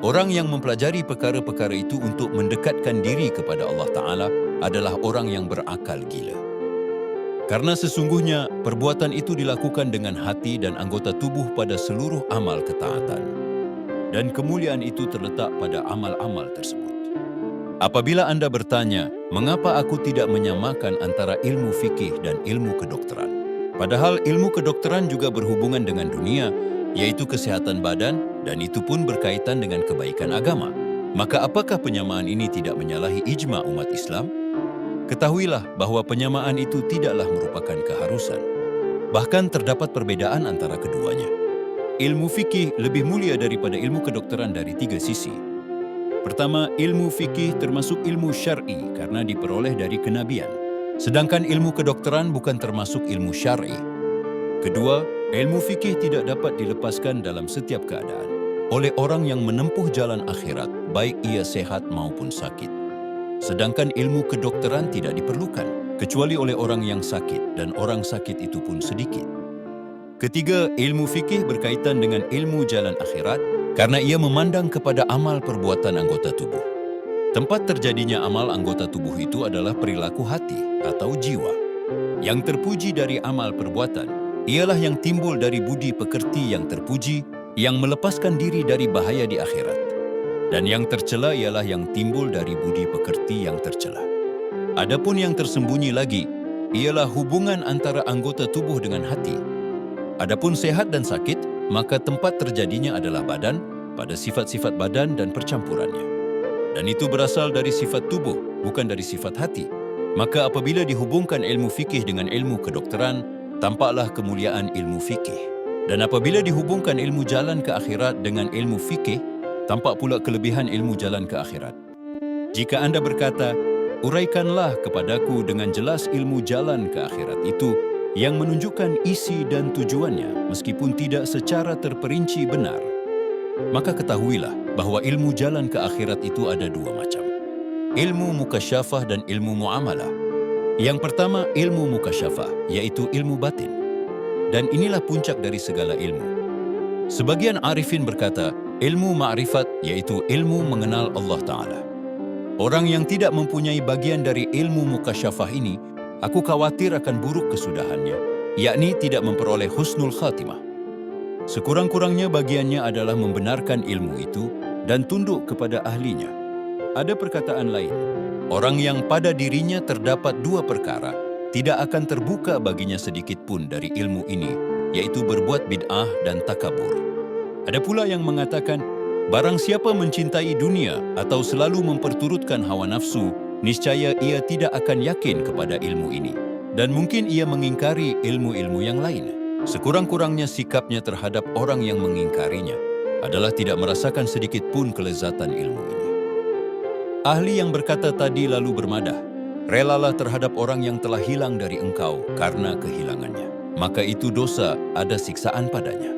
Orang yang mempelajari perkara-perkara itu untuk mendekatkan diri kepada Allah Ta'ala adalah orang yang berakal gila. Karena sesungguhnya perbuatan itu dilakukan dengan hati dan anggota tubuh pada seluruh amal ketaatan. Dan kemuliaan itu terletak pada amal-amal tersebut. Apabila Anda bertanya, mengapa aku tidak menyamakan antara ilmu fikih dan ilmu kedokteran? Padahal ilmu kedokteran juga berhubungan dengan dunia, yaitu kesehatan badan, dan itu pun berkaitan dengan kebaikan agama. Maka apakah penyamaan ini tidak menyalahi ijma umat Islam? Ketahuilah bahwa penyamaan itu tidaklah merupakan keharusan. Bahkan terdapat perbedaan antara keduanya. Ilmu fikih lebih mulia daripada ilmu kedokteran dari 3 sisi. Pertama, ilmu fikih termasuk ilmu syar'i karena diperoleh dari kenabian. Sedangkan ilmu kedokteran bukan termasuk ilmu syar'i. Kedua, ilmu fikih tidak dapat dilepaskan dalam setiap keadaan oleh orang yang menempuh jalan akhirat, baik ia sehat maupun sakit. Sedangkan ilmu kedokteran tidak diperlukan, kecuali oleh orang yang sakit, dan orang sakit itu pun sedikit. Ketiga, ilmu fikih berkaitan dengan ilmu jalan akhirat, karena ia memandang kepada amal perbuatan anggota tubuh. Tempat terjadinya amal anggota tubuh itu adalah perilaku hati atau jiwa. Yang terpuji dari amal perbuatan ialah yang timbul dari budi pekerti yang terpuji, yang melepaskan diri dari bahaya di akhirat. Dan yang tercela ialah yang timbul dari budi pekerti yang tercela. Adapun yang tersembunyi lagi, ialah hubungan antara anggota tubuh dengan hati. Adapun sehat dan sakit, maka tempat terjadinya adalah badan, pada sifat-sifat badan dan percampurannya. Dan itu berasal dari sifat tubuh, bukan dari sifat hati. Maka apabila dihubungkan ilmu fikih dengan ilmu kedokteran, tampaklah kemuliaan ilmu fikih. Dan apabila dihubungkan ilmu jalan ke akhirat dengan ilmu fikih, tampak pula kelebihan ilmu jalan ke akhirat. Jika Anda berkata, uraikanlah kepadaku dengan jelas ilmu jalan ke akhirat itu yang menunjukkan isi dan tujuannya meskipun tidak secara terperinci benar, maka ketahuilah bahwa ilmu jalan ke akhirat itu ada 2 macam. Ilmu mukasyafah dan ilmu muamalah. Yang pertama, ilmu mukasyafah, yaitu ilmu batin. Dan inilah puncak dari segala ilmu. Sebagian arifin berkata, ilmu ma'rifat, yaitu ilmu mengenal Allah Ta'ala. Orang yang tidak mempunyai bagian dari ilmu mukasyafah ini, aku khawatir akan buruk kesudahannya, yakni tidak memperoleh husnul khatimah. Sekurang-kurangnya bagiannya adalah membenarkan ilmu itu dan tunduk kepada ahlinya. Ada perkataan lain, orang yang pada dirinya terdapat 2 perkara, tidak akan terbuka baginya sedikit pun dari ilmu ini, yaitu berbuat bid'ah dan takabur. Ada pula yang mengatakan, barang siapa mencintai dunia atau selalu memperturutkan hawa nafsu, niscaya ia tidak akan yakin kepada ilmu ini. Dan mungkin ia mengingkari ilmu-ilmu yang lain. Sekurang-kurangnya sikapnya terhadap orang yang mengingkarinya adalah tidak merasakan sedikit pun kelezatan ilmu ini. Ahli yang berkata tadi lalu bermadah, relalah terhadap orang yang telah hilang dari engkau karena kehilangannya. Maka itu dosa, ada siksaan padanya.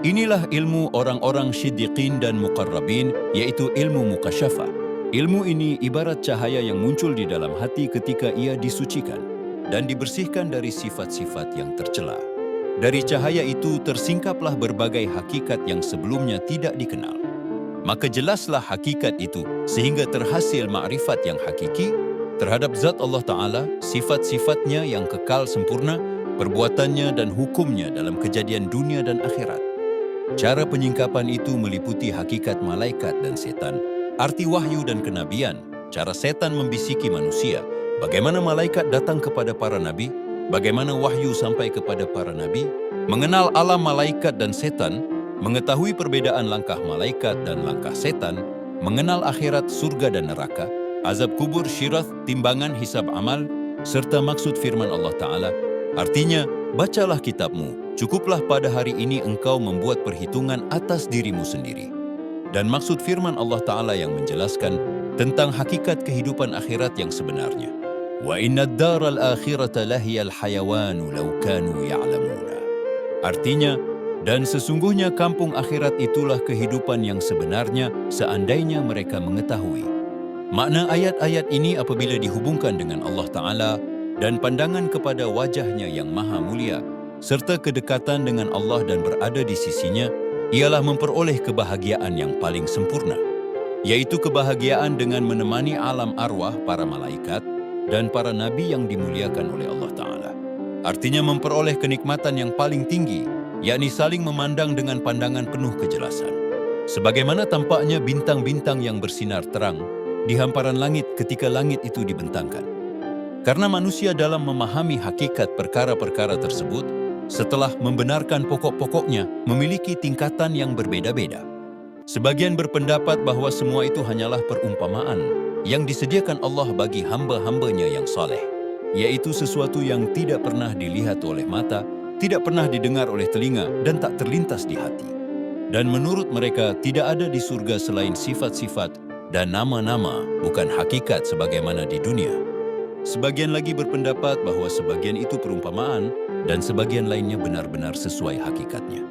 Inilah ilmu orang-orang syiddiqin dan muqarrabin, yaitu ilmu mukasyafah. Ilmu ini ibarat cahaya yang muncul di dalam hati ketika ia disucikan dan dibersihkan dari sifat-sifat yang tercela. Dari cahaya itu tersingkaplah berbagai hakikat yang sebelumnya tidak dikenal. Maka jelaslah hakikat itu sehingga terhasil ma'rifat yang hakiki terhadap zat Allah Ta'ala, sifat-sifatnya yang kekal sempurna, perbuatannya dan hukumnya dalam kejadian dunia dan akhirat. Cara penyingkapan itu meliputi hakikat malaikat dan setan, arti wahyu dan kenabian, cara setan membisiki manusia, bagaimana malaikat datang kepada para nabi, bagaimana wahyu sampai kepada para nabi, mengenal alam malaikat dan setan, mengetahui perbedaan langkah malaikat dan langkah setan, mengenal akhirat, surga dan neraka, azab kubur, syirat, timbangan, hisab amal, serta maksud firman Allah Ta'ala. Artinya, bacalah kitabmu, cukuplah pada hari ini engkau membuat perhitungan atas dirimu sendiri. Dan maksud firman Allah Ta'ala yang menjelaskan tentang hakikat kehidupan akhirat yang sebenarnya. Wa inna ad-daral akhirata lahiyal hayawanu law kanu ya'lamuna. Artinya, dan sesungguhnya kampung akhirat itulah kehidupan yang sebenarnya seandainya mereka mengetahui. Makna ayat-ayat ini apabila dihubungkan dengan Allah Ta'ala dan pandangan kepada wajahnya yang maha mulia, serta kedekatan dengan Allah dan berada di sisinya, ialah memperoleh kebahagiaan yang paling sempurna, yaitu kebahagiaan dengan menemani alam arwah para malaikat dan para nabi yang dimuliakan oleh Allah Ta'ala. Artinya memperoleh kenikmatan yang paling tinggi, yakni saling memandang dengan pandangan penuh kejelasan. Sebagaimana tampaknya bintang-bintang yang bersinar terang di hamparan langit ketika langit itu dibentangkan. Karena manusia dalam memahami hakikat perkara-perkara tersebut, setelah membenarkan pokok-pokoknya, memiliki tingkatan yang berbeda-beda. Sebagian berpendapat bahwa semua itu hanyalah perumpamaan yang disediakan Allah bagi hamba-hambanya yang saleh, yaitu sesuatu yang tidak pernah dilihat oleh mata, tidak pernah didengar oleh telinga, dan tak terlintas di hati. Dan menurut mereka, tidak ada di surga selain sifat-sifat dan nama-nama, bukan hakikat sebagaimana di dunia. Sebagian lagi berpendapat bahwa sebagian itu perumpamaan dan sebagian lainnya benar-benar sesuai hakikatnya.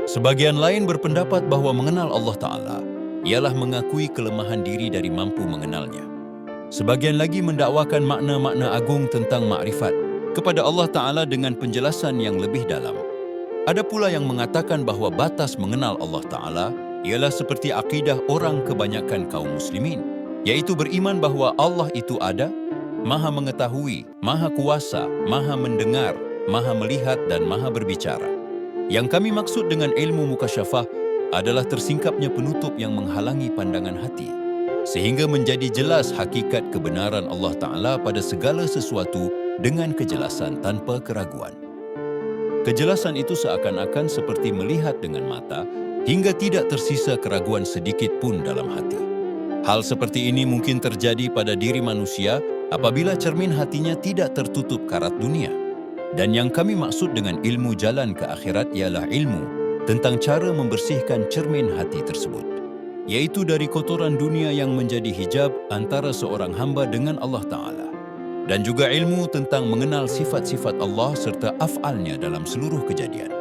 Sebagian lain berpendapat bahwa mengenal Allah Ta'ala ialah mengakui kelemahan diri dari mampu mengenalnya. Sebagian lagi mendakwakan makna-makna agung tentang makrifat kepada Allah Ta'ala dengan penjelasan yang lebih dalam. Ada pula yang mengatakan bahwa batas mengenal Allah Ta'ala ialah seperti akidah orang kebanyakan kaum muslimin, yaitu beriman bahwa Allah itu ada, maha mengetahui, maha kuasa, maha mendengar, maha melihat, dan maha berbicara. Yang kami maksud dengan ilmu mukasyafah adalah tersingkapnya penutup yang menghalangi pandangan hati, sehingga menjadi jelas hakikat kebenaran Allah Ta'ala pada segala sesuatu dengan kejelasan tanpa keraguan. Kejelasan itu seakan-akan seperti melihat dengan mata, hingga tidak tersisa keraguan sedikit pun dalam hati. Hal seperti ini mungkin terjadi pada diri manusia apabila cermin hatinya tidak tertutup karat dunia. Dan yang kami maksud dengan ilmu jalan ke akhirat ialah ilmu tentang cara membersihkan cermin hati tersebut, yaitu dari kotoran dunia yang menjadi hijab antara seorang hamba dengan Allah Ta'ala. Dan juga ilmu tentang mengenal sifat-sifat Allah serta af'alnya dalam seluruh kejadian.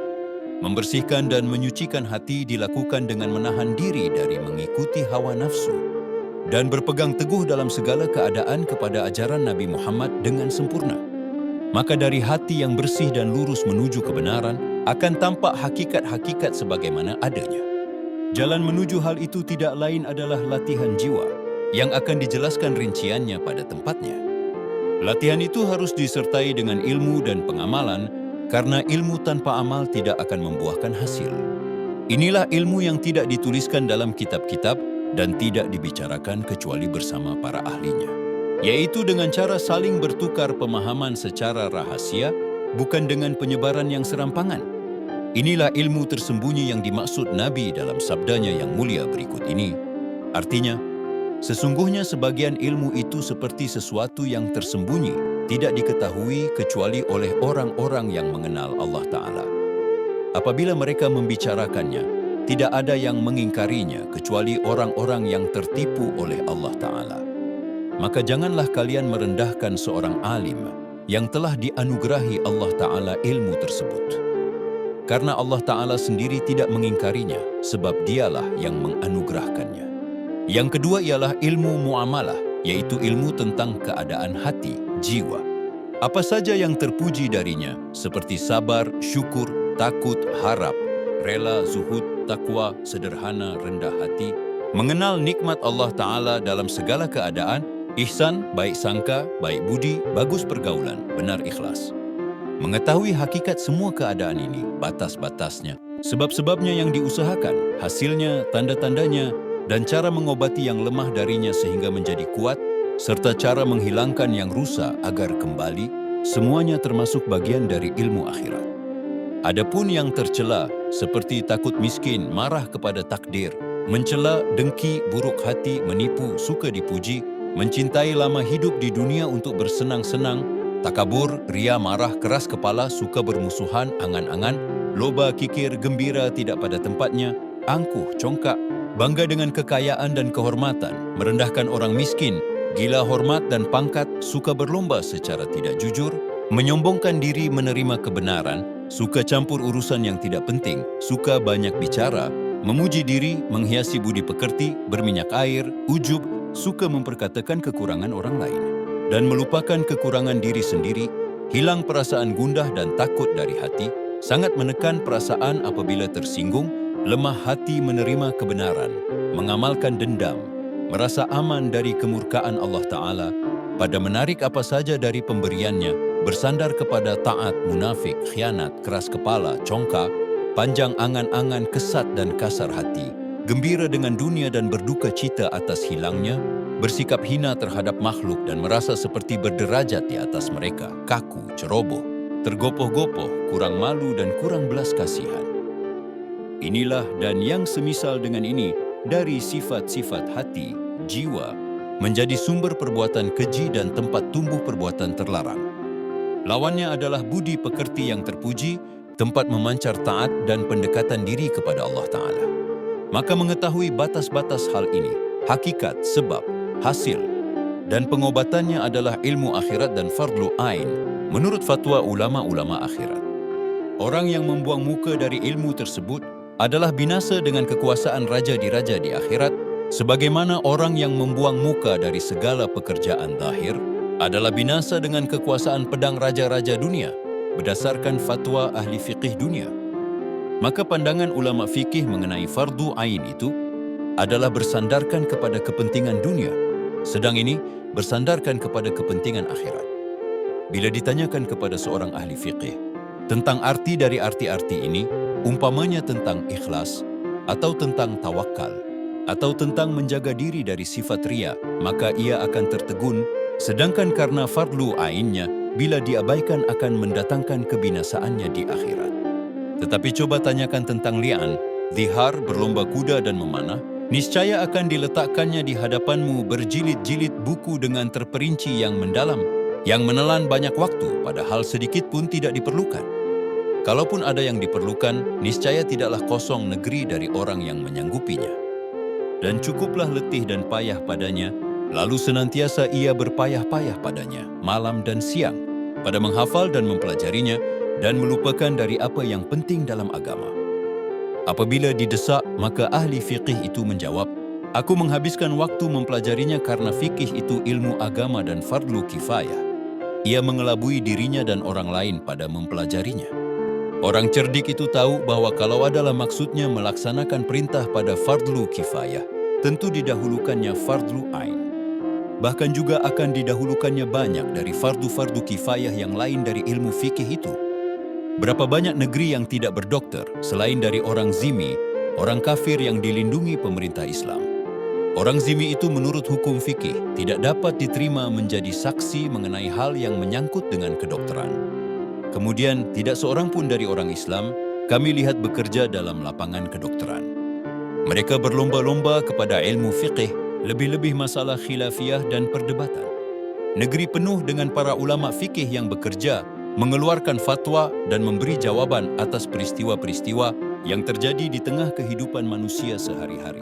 Membersihkan dan menyucikan hati dilakukan dengan menahan diri dari mengikuti hawa nafsu dan berpegang teguh dalam segala keadaan kepada ajaran Nabi Muhammad dengan sempurna. Maka dari hati yang bersih dan lurus menuju kebenaran akan tampak hakikat-hakikat sebagaimana adanya. Jalan menuju hal itu tidak lain adalah latihan jiwa yang akan dijelaskan rinciannya pada tempatnya. Latihan itu harus disertai dengan ilmu dan pengamalan, karena ilmu tanpa amal tidak akan membuahkan hasil. Inilah ilmu yang tidak dituliskan dalam kitab-kitab dan tidak dibicarakan kecuali bersama para ahlinya, yaitu dengan cara saling bertukar pemahaman secara rahasia, bukan dengan penyebaran yang serampangan. Inilah ilmu tersembunyi yang dimaksud Nabi dalam sabdanya yang mulia berikut ini. Artinya, sesungguhnya sebagian ilmu itu seperti sesuatu yang tersembunyi, tidak diketahui kecuali oleh orang-orang yang mengenal Allah Ta'ala. Apabila mereka membicarakannya, tidak ada yang mengingkarinya kecuali orang-orang yang tertipu oleh Allah Ta'ala. Maka janganlah kalian merendahkan seorang alim yang telah dianugerahi Allah Ta'ala ilmu tersebut. Karena Allah Ta'ala sendiri tidak mengingkarinya, sebab dialah yang menganugerahkannya. Yang kedua ialah ilmu muamalah, yaitu ilmu tentang keadaan hati, jiwa. Apa saja yang terpuji darinya, seperti sabar, syukur, takut, harap, rela, zuhud, takwa, sederhana, rendah hati, mengenal nikmat Allah Ta'ala dalam segala keadaan, ihsan, baik sangka, baik budi, bagus pergaulan, benar ikhlas. Mengetahui hakikat semua keadaan ini, batas-batasnya, sebab-sebabnya yang diusahakan, hasilnya, tanda-tandanya, dan cara mengobati yang lemah darinya sehingga menjadi kuat, serta cara menghilangkan yang rusak agar kembali, semuanya termasuk bagian dari ilmu akhirat. Adapun yang tercela, seperti takut miskin, marah kepada takdir, mencela, dengki, buruk hati, menipu, suka dipuji, mencintai lama hidup di dunia untuk bersenang-senang, takabur, ria, marah, keras kepala, suka bermusuhan, angan-angan, loba, kikir, gembira tidak pada tempatnya, angkuh, congkak, bangga dengan kekayaan dan kehormatan, merendahkan orang miskin, gila hormat dan pangkat, suka berlomba secara tidak jujur, menyombongkan diri menerima kebenaran, suka campur urusan yang tidak penting, suka banyak bicara, memuji diri, menghiasi budi pekerti, berminyak air, ujub, suka memperkatakan kekurangan orang lain, dan melupakan kekurangan diri sendiri, hilang perasaan gundah dan takut dari hati, sangat menekan perasaan apabila tersinggung, lemah hati menerima kebenaran, mengamalkan dendam, merasa aman dari kemurkaan Allah Ta'ala, pada menarik apa saja dari pemberiannya, bersandar kepada taat, munafik, khianat, keras kepala, congkak, panjang angan-angan, kesat dan kasar hati, gembira dengan dunia dan berduka cita atas hilangnya, bersikap hina terhadap makhluk dan merasa seperti berderajat di atas mereka, kaku, ceroboh, tergopoh-gopoh, kurang malu dan kurang belas kasihan. Inilah dan yang semisal dengan ini dari sifat-sifat hati, jiwa, menjadi sumber perbuatan keji dan tempat tumbuh perbuatan terlarang. Lawannya adalah budi pekerti yang terpuji, tempat memancar taat dan pendekatan diri kepada Allah Ta'ala. Maka mengetahui batas-batas hal ini, hakikat, sebab, hasil, dan pengobatannya adalah ilmu akhirat dan fardlu ain, menurut fatwa ulama-ulama akhirat. Orang yang membuang muka dari ilmu tersebut adalah binasa dengan kekuasaan raja di akhirat, sebagaimana orang yang membuang muka dari segala pekerjaan zahir adalah binasa dengan kekuasaan pedang raja-raja dunia, berdasarkan fatwa ahli fiqih dunia. Maka pandangan ulama fikih mengenai fardu ain itu adalah bersandarkan kepada kepentingan dunia, sedang ini bersandarkan kepada kepentingan akhirat. Bila ditanyakan kepada seorang ahli fiqih tentang arti dari arti-arti ini, umpamanya tentang ikhlas, atau tentang tawakal, atau tentang menjaga diri dari sifat ria, maka ia akan tertegun, sedangkan karena fardlu ainnya, bila diabaikan akan mendatangkan kebinasaannya di akhirat. Tetapi coba tanyakan tentang li'an, zihar, berlomba kuda dan memanah, niscaya akan diletakkannya di hadapanmu berjilid-jilid buku dengan terperinci yang mendalam, yang menelan banyak waktu, padahal sedikit pun tidak diperlukan. Kalaupun ada yang diperlukan, niscaya tidaklah kosong negeri dari orang yang menyanggupinya. Dan cukuplah letih dan payah padanya, lalu senantiasa ia berpayah-payah padanya, malam dan siang, pada menghafal dan mempelajarinya, dan melupakan dari apa yang penting dalam agama. Apabila didesak, maka ahli fiqih itu menjawab, "Aku menghabiskan waktu mempelajarinya karena fikih itu ilmu agama dan fardlu kifayah." Ia mengelabui dirinya dan orang lain pada mempelajarinya. Orang cerdik itu tahu bahwa kalau adalah maksudnya melaksanakan perintah pada fardlu kifayah, tentu didahulukannya fardlu ain. Bahkan juga akan didahulukannya banyak dari fardu-fardu kifayah yang lain dari ilmu fikih itu. Berapa banyak negeri yang tidak berdokter selain dari orang zimmi, orang kafir yang dilindungi pemerintah Islam. Orang zimmi itu menurut hukum fikih tidak dapat diterima menjadi saksi mengenai hal yang menyangkut dengan kedokteran. Kemudian, tidak seorang pun dari orang Islam kami lihat bekerja dalam lapangan kedokteran. Mereka berlomba-lomba kepada ilmu fiqih, lebih-lebih masalah khilafiyah dan perdebatan. Negeri penuh dengan para ulama fikih yang bekerja, mengeluarkan fatwa dan memberi jawaban atas peristiwa-peristiwa yang terjadi di tengah kehidupan manusia sehari-hari.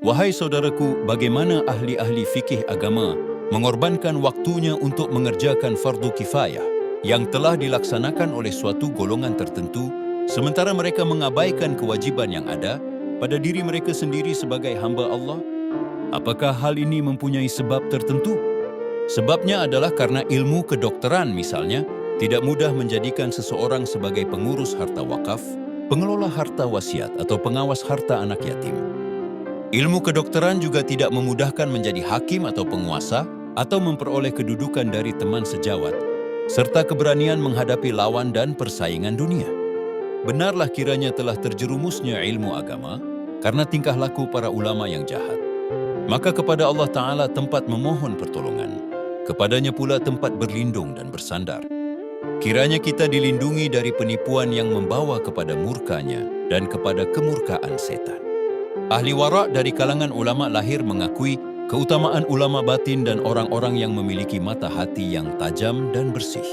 Wahai saudaraku, bagaimana ahli-ahli fikih agama mengorbankan waktunya untuk mengerjakan fardu kifayah yang telah dilaksanakan oleh suatu golongan tertentu, sementara mereka mengabaikan kewajiban yang ada pada diri mereka sendiri sebagai hamba Allah? Apakah hal ini mempunyai sebab tertentu? Sebabnya adalah karena ilmu kedokteran misalnya tidak mudah menjadikan seseorang sebagai pengurus harta wakaf, pengelola harta wasiat atau pengawas harta anak yatim. Ilmu kedokteran juga tidak memudahkan menjadi hakim atau penguasa atau memperoleh kedudukan dari teman sejawat, serta keberanian menghadapi lawan dan persaingan dunia. Benarlah kiranya telah terjerumusnya ilmu agama karena tingkah laku para ulama yang jahat. Maka kepada Allah Ta'ala tempat memohon pertolongan, kepadanya pula tempat berlindung dan bersandar. Kiranya kita dilindungi dari penipuan yang membawa kepada murkanya dan kepada kemurkaan setan. Ahli wara' dari kalangan ulama lahir mengakui keutamaan ulama batin dan orang-orang yang memiliki mata hati yang tajam dan bersih.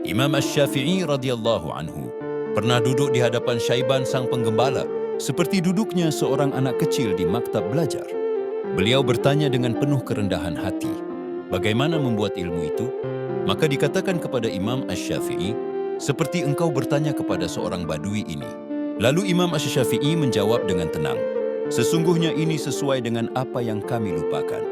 Imam Asy-Syafi'i radhiyallahu anhu pernah duduk di hadapan Syaiban sang penggembala seperti duduknya seorang anak kecil di maktab belajar. Beliau bertanya dengan penuh kerendahan hati, bagaimana membuat ilmu itu? Maka dikatakan kepada Imam Asy-Syafi'i, seperti engkau bertanya kepada seorang badui ini. Lalu Imam Asy-Syafi'i menjawab dengan tenang, sesungguhnya ini sesuai dengan apa yang kami lupakan.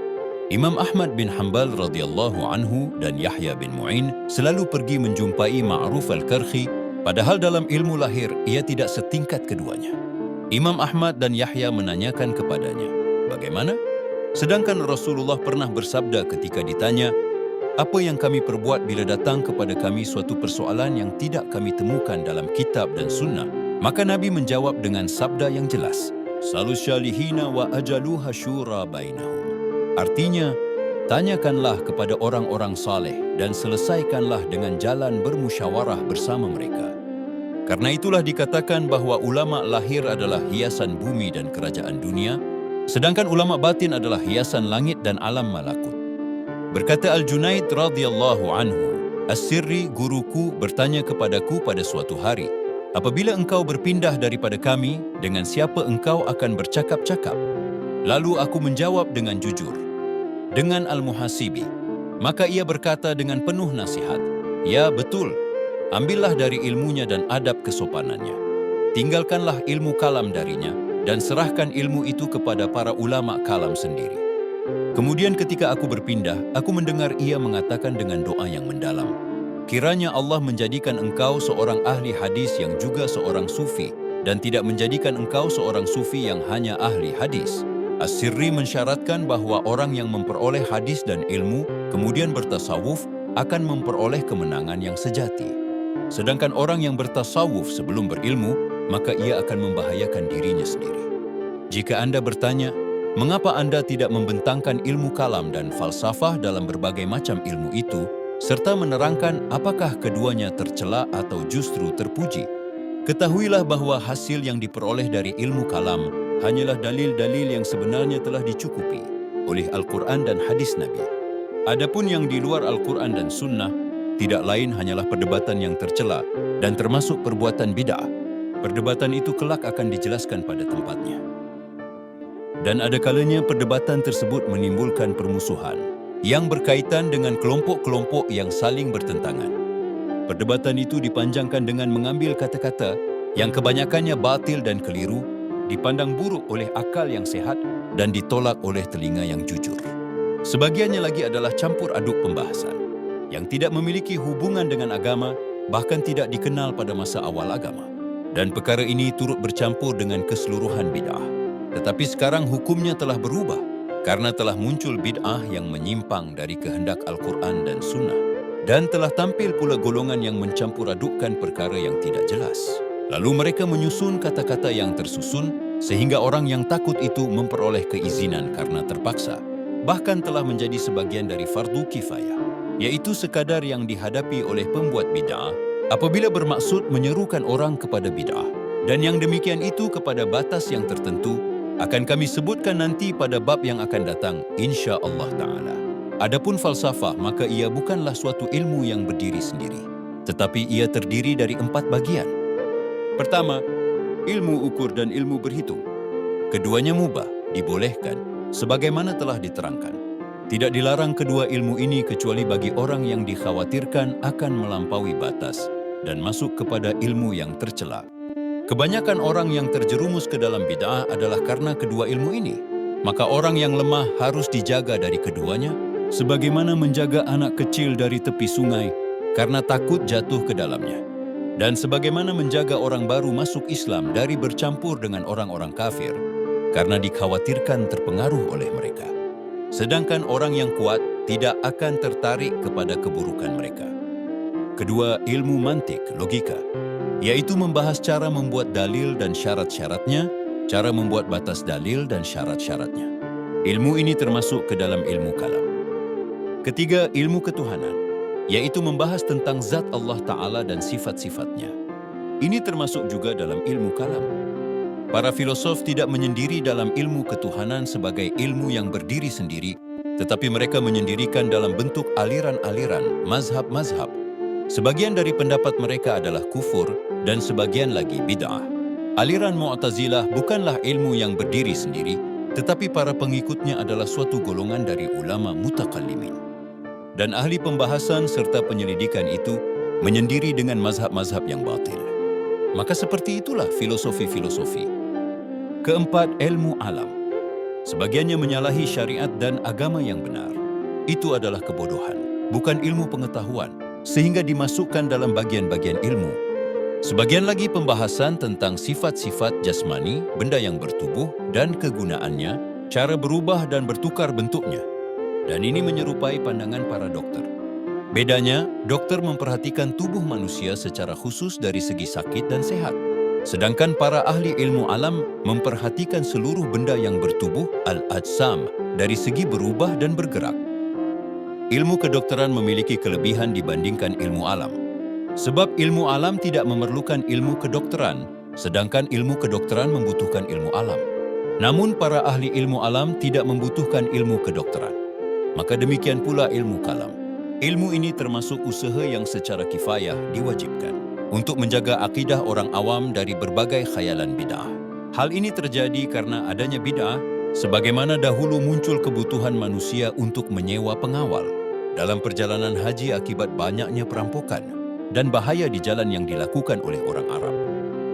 Imam Ahmad bin Hanbal radhiyallahu anhu dan Yahya bin Mu'in selalu pergi menjumpai Ma'ruf al-Karkhi, padahal dalam ilmu lahir ia tidak setingkat keduanya. Imam Ahmad dan Yahya menanyakan kepadanya, bagaimana? Sedangkan Rasulullah pernah bersabda ketika ditanya, apa yang kami perbuat bila datang kepada kami suatu persoalan yang tidak kami temukan dalam kitab dan sunnah? Maka Nabi menjawab dengan sabda yang jelas, Salus syalihina wa ajaluha syura bainahum. Artinya, tanyakanlah kepada orang-orang saleh dan selesaikanlah dengan jalan bermusyawarah bersama mereka. Karena itulah dikatakan bahwa ulama lahir adalah hiasan bumi dan kerajaan dunia, sedangkan ulama batin adalah hiasan langit dan alam malakut. Berkata Al-Junaid radhiyallahu anhu, As-Sirri guruku bertanya kepadaku pada suatu hari, apabila engkau berpindah daripada kami, dengan siapa engkau akan bercakap-cakap? Lalu aku menjawab dengan jujur, dengan Al-Muhasibi. Maka ia berkata dengan penuh nasihat, ya betul, ambillah dari ilmunya dan adab kesopanannya. Tinggalkanlah ilmu kalam darinya, dan serahkan ilmu itu kepada para ulama kalam sendiri. Kemudian ketika aku berpindah, aku mendengar ia mengatakan dengan doa yang mendalam, kiranya Allah menjadikan engkau seorang ahli hadis yang juga seorang sufi, dan tidak menjadikan engkau seorang sufi yang hanya ahli hadis. As-Sirri mensyaratkan bahwa orang yang memperoleh hadis dan ilmu, kemudian bertasawuf, akan memperoleh kemenangan yang sejati. Sedangkan orang yang bertasawuf sebelum berilmu, maka ia akan membahayakan dirinya sendiri. Jika Anda bertanya, mengapa Anda tidak membentangkan ilmu kalam dan falsafah dalam berbagai macam ilmu itu, serta menerangkan apakah keduanya tercela atau justru terpuji? Ketahuilah bahwa hasil yang diperoleh dari ilmu kalam hanyalah dalil-dalil yang sebenarnya telah dicukupi oleh Al-Quran dan hadis Nabi. Adapun yang di luar Al-Quran dan Sunnah, tidak lain hanyalah perdebatan yang tercela dan termasuk perbuatan bid'ah. Perdebatan itu kelak akan dijelaskan pada tempatnya. Dan ada kalanya perdebatan tersebut menimbulkan permusuhan yang berkaitan dengan kelompok-kelompok yang saling bertentangan. Perdebatan itu dipanjangkan dengan mengambil kata-kata yang kebanyakannya batil dan keliru, dipandang buruk oleh akal yang sehat dan ditolak oleh telinga yang jujur. Sebagiannya lagi adalah campur aduk pembahasan yang tidak memiliki hubungan dengan agama, bahkan tidak dikenal pada masa awal agama. Dan perkara ini turut bercampur dengan keseluruhan bid'ah. Tetapi sekarang hukumnya telah berubah karena telah muncul bid'ah yang menyimpang dari kehendak Al-Quran dan Sunnah. Dan telah tampil pula golongan yang mencampur adukkan perkara yang tidak jelas. Lalu mereka menyusun kata-kata yang tersusun sehingga orang yang takut itu memperoleh keizinan karena terpaksa. Bahkan telah menjadi sebagian dari fardu kifayah, yaitu sekadar yang dihadapi oleh pembuat bid'ah apabila bermaksud menyerukan orang kepada bid'ah. Dan yang demikian itu kepada batas yang tertentu akan kami sebutkan nanti pada bab yang akan datang, insya Allah Ta'ala. Adapun falsafah, maka ia bukanlah suatu ilmu yang berdiri sendiri, tetapi ia terdiri dari 4 bagian. Pertama, ilmu ukur dan ilmu berhitung. Keduanya mubah, dibolehkan, sebagaimana telah diterangkan. Tidak dilarang kedua ilmu ini kecuali bagi orang yang dikhawatirkan akan melampaui batas dan masuk kepada ilmu yang tercela. Kebanyakan orang yang terjerumus ke dalam bid'ah adalah karena kedua ilmu ini. Maka orang yang lemah harus dijaga dari keduanya, sebagaimana menjaga anak kecil dari tepi sungai, karena takut jatuh ke dalamnya. Dan sebagaimana menjaga orang baru masuk Islam dari bercampur dengan orang-orang kafir, karena dikhawatirkan terpengaruh oleh mereka. Sedangkan orang yang kuat tidak akan tertarik kepada keburukan mereka. Kedua, ilmu mantik, logika, yaitu membahas cara membuat dalil dan syarat-syaratnya, cara membuat batas dalil dan syarat-syaratnya. Ilmu ini termasuk ke dalam ilmu kalam. Ketiga, ilmu ketuhanan, yaitu membahas tentang zat Allah Ta'ala dan sifat-sifatnya. Ini termasuk juga dalam ilmu kalam. Para filosof tidak menyendiri dalam ilmu ketuhanan sebagai ilmu yang berdiri sendiri, tetapi mereka menyendirikan dalam bentuk aliran-aliran, mazhab-mazhab. Sebagian dari pendapat mereka adalah kufur dan sebagian lagi bid'ah. Aliran Mu'tazilah bukanlah ilmu yang berdiri sendiri, tetapi para pengikutnya adalah suatu golongan dari ulama mutakallimin. Dan ahli pembahasan serta penyelidikan itu menyendiri dengan mazhab-mazhab yang batil. Maka seperti itulah filosofi-filosofi. Keempat, ilmu alam. Sebagiannya menyalahi syariat dan agama yang benar. Itu adalah kebodohan, bukan ilmu pengetahuan, sehingga dimasukkan dalam bagian-bagian ilmu. Sebagian lagi pembahasan tentang sifat-sifat jasmani, benda yang bertubuh, dan kegunaannya, cara berubah dan bertukar bentuknya. Dan ini menyerupai pandangan para dokter. Bedanya, dokter memperhatikan tubuh manusia secara khusus dari segi sakit dan sehat. Sedangkan para ahli ilmu alam memperhatikan seluruh benda yang bertubuh, al-ajsam, dari segi berubah dan bergerak. Ilmu kedokteran memiliki kelebihan dibandingkan ilmu alam. Sebab ilmu alam tidak memerlukan ilmu kedokteran, sedangkan ilmu kedokteran membutuhkan ilmu alam. Namun para ahli ilmu alam tidak membutuhkan ilmu kedokteran. Maka demikian pula ilmu kalam. Ilmu ini termasuk usaha yang secara kifayah diwajibkan untuk menjaga akidah orang awam dari berbagai khayalan bid'ah. Hal ini terjadi karena adanya bid'ah, sebagaimana dahulu muncul kebutuhan manusia untuk menyewa pengawal dalam perjalanan haji akibat banyaknya perampokan dan bahaya di jalan yang dilakukan oleh orang Arab.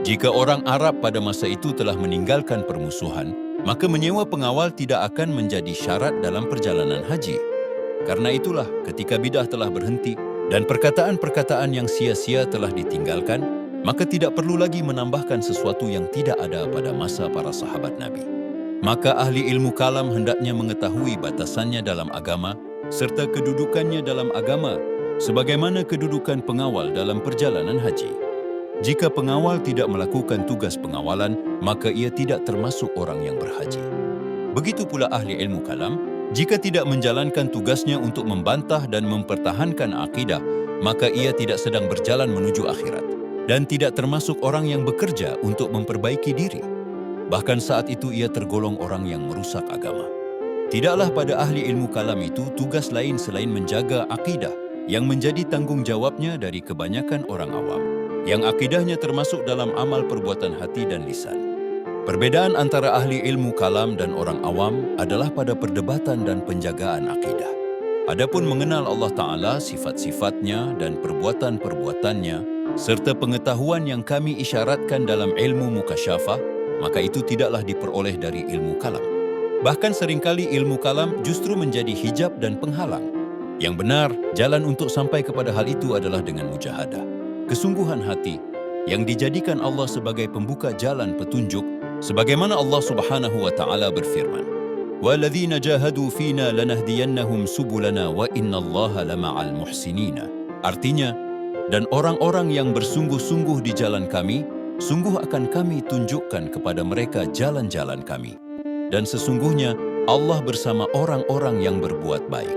Jika orang Arab pada masa itu telah meninggalkan permusuhan, maka menyewa pengawal tidak akan menjadi syarat dalam perjalanan haji. Karena itulah, ketika bidah telah berhenti dan perkataan-perkataan yang sia-sia telah ditinggalkan, maka tidak perlu lagi menambahkan sesuatu yang tidak ada pada masa para sahabat Nabi. Maka ahli ilmu kalam hendaknya mengetahui batasannya dalam agama serta kedudukannya dalam agama, sebagaimana kedudukan pengawal dalam perjalanan haji. Jika pengawal tidak melakukan tugas pengawalan, maka ia tidak termasuk orang yang berhaji. Begitu pula ahli ilmu kalam, jika tidak menjalankan tugasnya untuk membantah dan mempertahankan akidah, maka ia tidak sedang berjalan menuju akhirat dan tidak termasuk orang yang bekerja untuk memperbaiki diri. Bahkan saat itu ia tergolong orang yang merusak agama. Tidaklah pada ahli ilmu kalam itu tugas lain selain menjaga akidah yang menjadi tanggung jawabnya dari kebanyakan orang awam, yang akidahnya termasuk dalam amal perbuatan hati dan lisan. Perbedaan antara ahli ilmu kalam dan orang awam adalah pada perdebatan dan penjagaan akidah. Adapun mengenal Allah Ta'ala, sifat-sifatnya dan perbuatan-perbuatannya, serta pengetahuan yang kami isyaratkan dalam ilmu mukasyafah, maka itu tidaklah diperoleh dari ilmu kalam. Bahkan seringkali ilmu kalam justru menjadi hijab dan penghalang. Yang benar, jalan untuk sampai kepada hal itu adalah dengan mujahadah, kesungguhan hati, yang dijadikan Allah sebagai pembuka jalan petunjuk, sebagaimana Allah Subhanahu wa Ta'ala berfirman, "Walladzina jahadu fina lanahdiyannahum subulana wa innallaha lama'al muhsinina." Artinya, dan orang-orang yang bersungguh-sungguh di jalan kami, sungguh akan kami tunjukkan kepada mereka jalan-jalan kami. Dan sesungguhnya Allah bersama orang-orang yang berbuat baik.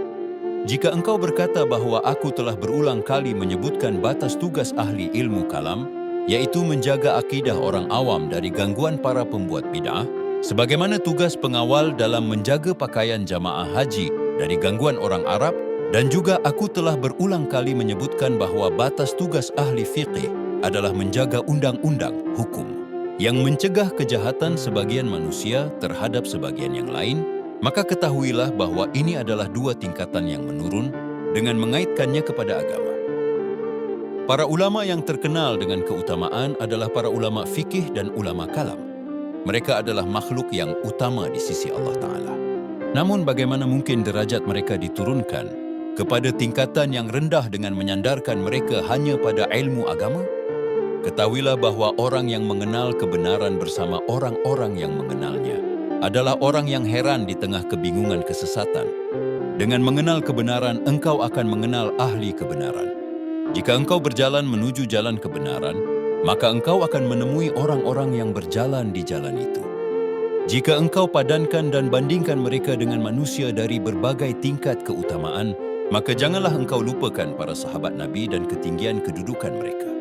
Jika engkau berkata bahwa aku telah berulang kali menyebutkan batas tugas ahli ilmu kalam, yaitu menjaga akidah orang awam dari gangguan para pembuat bid'ah, sebagaimana tugas pengawal dalam menjaga pakaian jamaah haji dari gangguan orang Arab, dan juga aku telah berulang kali menyebutkan bahwa batas tugas ahli fiqih adalah menjaga undang-undang hukum yang mencegah kejahatan sebagian manusia terhadap sebagian yang lain, maka ketahuilah bahwa ini adalah dua tingkatan yang menurun dengan mengaitkannya kepada agama. Para ulama yang terkenal dengan keutamaan adalah para ulama fikih dan ulama kalam. Mereka adalah makhluk yang utama di sisi Allah Ta'ala. Namun bagaimana mungkin derajat mereka diturunkan kepada tingkatan yang rendah dengan menyandarkan mereka hanya pada ilmu agama? Ketahuilah bahwa orang yang mengenal kebenaran bersama orang-orang yang mengenalnya adalah orang yang heran di tengah kebingungan kesesatan. Dengan mengenal kebenaran, engkau akan mengenal ahli kebenaran. Jika engkau berjalan menuju jalan kebenaran, maka engkau akan menemui orang-orang yang berjalan di jalan itu. Jika engkau padankan dan bandingkan mereka dengan manusia dari berbagai tingkat keutamaan, maka janganlah engkau lupakan para sahabat Nabi dan ketinggian kedudukan mereka.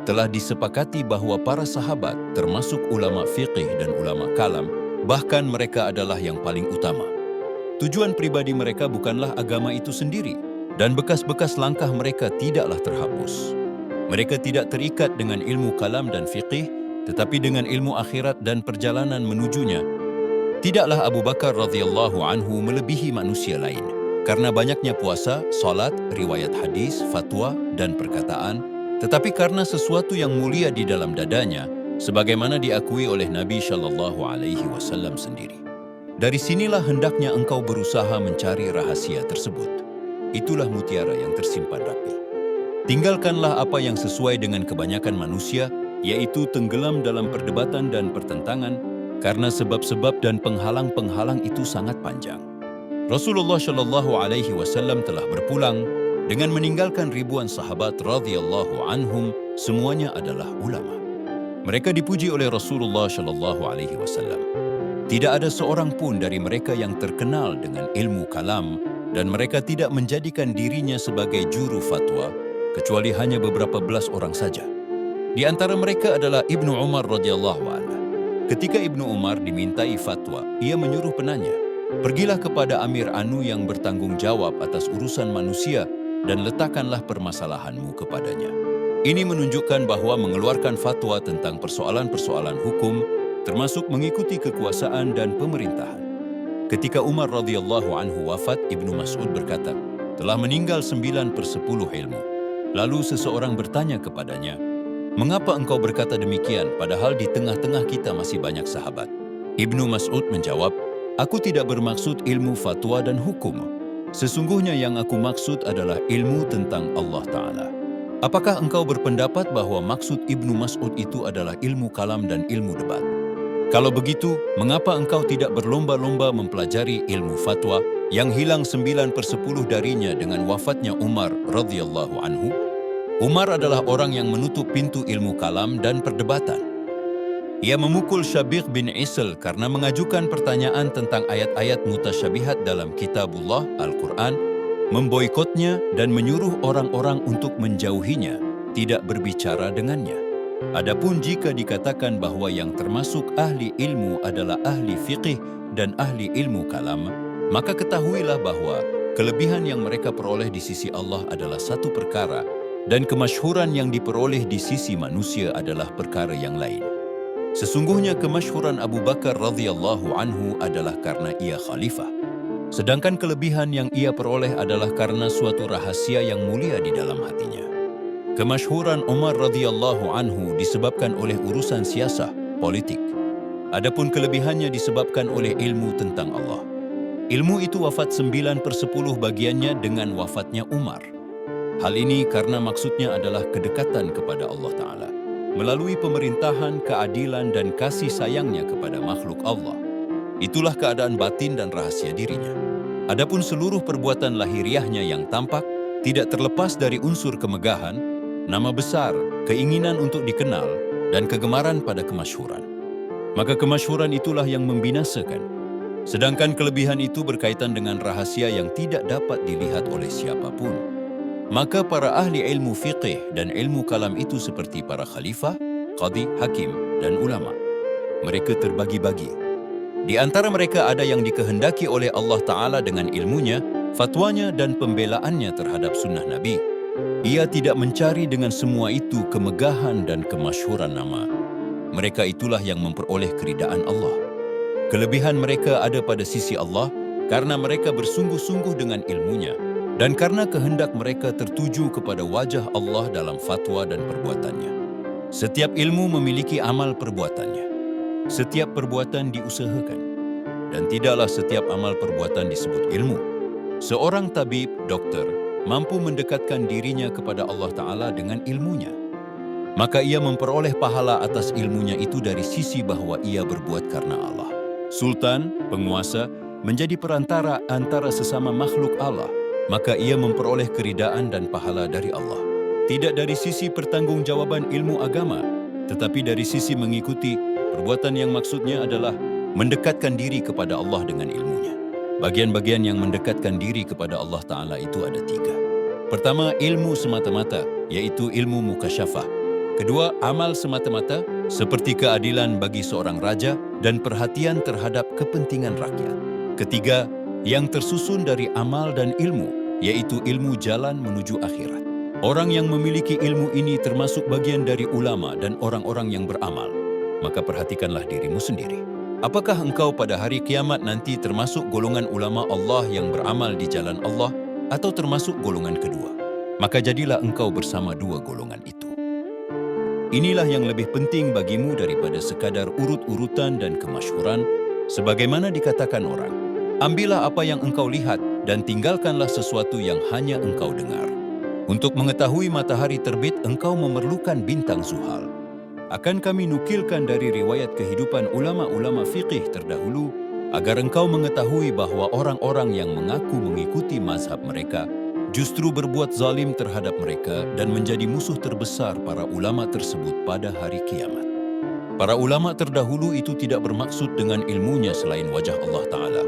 Telah disepakati bahawa para sahabat, termasuk ulama fiqih dan ulama kalam, bahkan mereka adalah yang paling utama. Tujuan pribadi mereka bukanlah agama itu sendiri, dan bekas-bekas langkah mereka tidaklah terhapus. Mereka tidak terikat dengan ilmu kalam dan fiqih, tetapi dengan ilmu akhirat dan perjalanan menujunya. Tidaklah Abu Bakar radhiyallahu anhu melebihi manusia lain, karena banyaknya puasa, salat, riwayat hadis, fatwa, dan perkataan, tetapi karena sesuatu yang mulia di dalam dadanya, sebagaimana diakui oleh Nabi SAW sendiri. Dari sinilah hendaknya engkau berusaha mencari rahasia tersebut. Itulah mutiara yang tersimpan rapi. Tinggalkanlah apa yang sesuai dengan kebanyakan manusia, yaitu tenggelam dalam perdebatan dan pertentangan, karena sebab-sebab dan penghalang-penghalang itu sangat panjang. Rasulullah SAW telah berpulang dengan meninggalkan ribuan sahabat radhiyallahu anhum, semuanya adalah ulama. Mereka dipuji oleh Rasulullah SAW. Tidak ada seorang pun dari mereka yang terkenal dengan ilmu kalam, dan mereka tidak menjadikan dirinya sebagai juru fatwa, kecuali hanya beberapa belas orang saja. Di antara mereka adalah Ibnu Umar radhiyallahu anhu. Ketika Ibnu Umar dimintai fatwa, ia menyuruh penanya, "Pergilah kepada Amir Anu yang bertanggung jawab atas urusan manusia dan letakkanlah permasalahanmu kepadanya." Ini menunjukkan bahwa mengeluarkan fatwa tentang persoalan-persoalan hukum termasuk mengikuti kekuasaan dan pemerintahan. Ketika Umar radhiyallahu anhu wafat, Ibnu Mas'ud berkata, telah meninggal 9/10 ilmu. Lalu seseorang bertanya kepadanya, "Mengapa engkau berkata demikian padahal di tengah-tengah kita masih banyak sahabat?" Ibnu Mas'ud menjawab, "Aku tidak bermaksud ilmu fatwa dan hukum. Sesungguhnya yang aku maksud adalah ilmu tentang Allah Ta'ala." Apakah engkau berpendapat bahwa maksud Ibnu Mas'ud itu adalah ilmu kalam dan ilmu debat? Kalau begitu, mengapa engkau tidak berlomba-lomba mempelajari ilmu fatwa yang hilang 9/10 darinya dengan wafatnya Umar radhiyallahu anhu? Umar adalah orang yang menutup pintu ilmu kalam dan perdebatan. Ia memukul Syabiq bin Isl karena mengajukan pertanyaan tentang ayat-ayat mutasyabihat dalam kitabullah Al-Quran, memboikotnya dan menyuruh orang-orang untuk menjauhinya, tidak berbicara dengannya. Adapun jika dikatakan bahwa yang termasuk ahli ilmu adalah ahli fiqih dan ahli ilmu kalam, maka ketahuilah bahwa kelebihan yang mereka peroleh di sisi Allah adalah satu perkara, dan kemasyhuran yang diperoleh di sisi manusia adalah perkara yang lain. Sesungguhnya kemasyhuran Abu Bakar radhiyallahu anhu adalah karena ia khalifah, sedangkan kelebihan yang ia peroleh adalah karena suatu rahasia yang mulia di dalam hatinya. Kemasyhuran Umar radhiyallahu anhu disebabkan oleh urusan siasah, politik. Adapun kelebihannya disebabkan oleh ilmu tentang Allah. Ilmu itu wafat 9/10 bagiannya dengan wafatnya Umar. Hal ini karena maksudnya adalah kedekatan kepada Allah Ta'ala melalui pemerintahan, keadilan dan kasih sayangnya kepada makhluk Allah. Itulah keadaan batin dan rahasia dirinya. Adapun seluruh perbuatan lahiriahnya yang tampak tidak terlepas dari unsur kemegahan, nama besar, keinginan untuk dikenal, dan kegemaran pada kemasyhuran. Maka kemasyhuran itulah yang membinasakan. Sedangkan kelebihan itu berkaitan dengan rahasia yang tidak dapat dilihat oleh siapapun. Maka para ahli ilmu fiqih dan ilmu kalam itu seperti para khalifah, qadhi, hakim, dan ulama. Mereka terbagi-bagi. Di antara mereka ada yang dikehendaki oleh Allah Ta'ala dengan ilmunya, fatwanya, dan pembelaannya terhadap sunnah Nabi. Ia tidak mencari dengan semua itu kemegahan dan kemasyhuran nama. Mereka itulah yang memperoleh keridaan Allah. Kelebihan mereka ada pada sisi Allah karena mereka bersungguh-sungguh dengan ilmunya dan karena kehendak mereka tertuju kepada wajah Allah dalam fatwa dan perbuatannya. Setiap ilmu memiliki amal perbuatannya. Setiap perbuatan diusahakan. dan tidaklah setiap amal perbuatan disebut ilmu. Seorang tabib, dokter, mampu mendekatkan dirinya kepada Allah Ta'ala dengan ilmunya. Maka ia memperoleh pahala atas ilmunya itu dari sisi bahwa ia berbuat karena Allah. Sultan, penguasa, menjadi perantara antara sesama makhluk Allah, maka ia memperoleh keridaan dan pahala dari Allah. Tidak dari sisi pertanggungjawaban ilmu agama, tetapi dari sisi mengikuti perbuatan yang maksudnya adalah mendekatkan diri kepada Allah dengan ilmunya. Bagian-bagian yang mendekatkan diri kepada Allah Ta'ala itu ada 3. Pertama, ilmu semata-mata, yaitu ilmu mukasyafah. Kedua, amal semata-mata, seperti keadilan bagi seorang raja dan perhatian terhadap kepentingan rakyat. Ketiga, yang tersusun dari amal dan ilmu, yaitu ilmu jalan menuju akhirat. Orang yang memiliki ilmu ini termasuk bagian dari ulama dan orang-orang yang beramal. Maka perhatikanlah dirimu sendiri. Apakah engkau pada hari kiamat nanti termasuk golongan ulama Allah yang beramal di jalan Allah atau termasuk golongan kedua? Maka jadilah engkau bersama 2 golongan itu. Inilah yang lebih penting bagimu daripada sekadar urut-urutan dan kemasyhuran, sebagaimana dikatakan orang, ambillah apa yang engkau lihat dan tinggalkanlah sesuatu yang hanya engkau dengar. Untuk mengetahui matahari terbit, engkau memerlukan bintang Zuhal. Akan kami nukilkan dari riwayat kehidupan ulama-ulama fiqih terdahulu, agar engkau mengetahui bahwa orang-orang yang mengaku mengikuti mazhab mereka justru berbuat zalim terhadap mereka dan menjadi musuh terbesar para ulama tersebut pada hari kiamat. Para ulama terdahulu itu tidak bermaksud dengan ilmunya selain wajah Allah Ta'ala.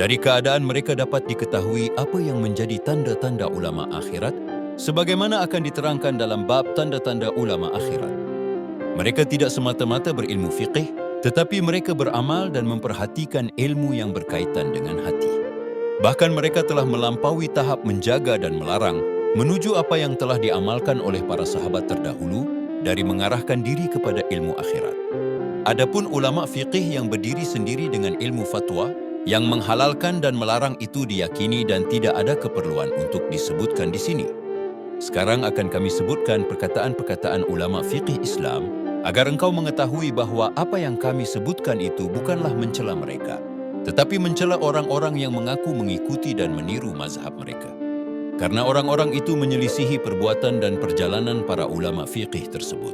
Dari keadaan mereka dapat diketahui apa yang menjadi tanda-tanda ulama akhirat, sebagaimana akan diterangkan dalam bab tanda-tanda ulama akhirat. Mereka tidak semata-mata berilmu fiqih, tetapi mereka beramal dan memperhatikan ilmu yang berkaitan dengan hati. Bahkan mereka telah melampaui tahap menjaga dan melarang menuju apa yang telah diamalkan oleh para sahabat terdahulu dari mengarahkan diri kepada ilmu akhirat. Adapun ulama fiqih yang berdiri sendiri dengan ilmu fatwa, yang menghalalkan dan melarang itu diyakini dan tidak ada keperluan untuk disebutkan di sini. Sekarang akan kami sebutkan perkataan-perkataan ulama fiqih Islam agar engkau mengetahui bahwa apa yang kami sebutkan itu bukanlah mencela mereka, tetapi mencela orang-orang yang mengaku mengikuti dan meniru mazhab mereka. Karena orang-orang itu menyelisihi perbuatan dan perjalanan para ulama fiqih tersebut.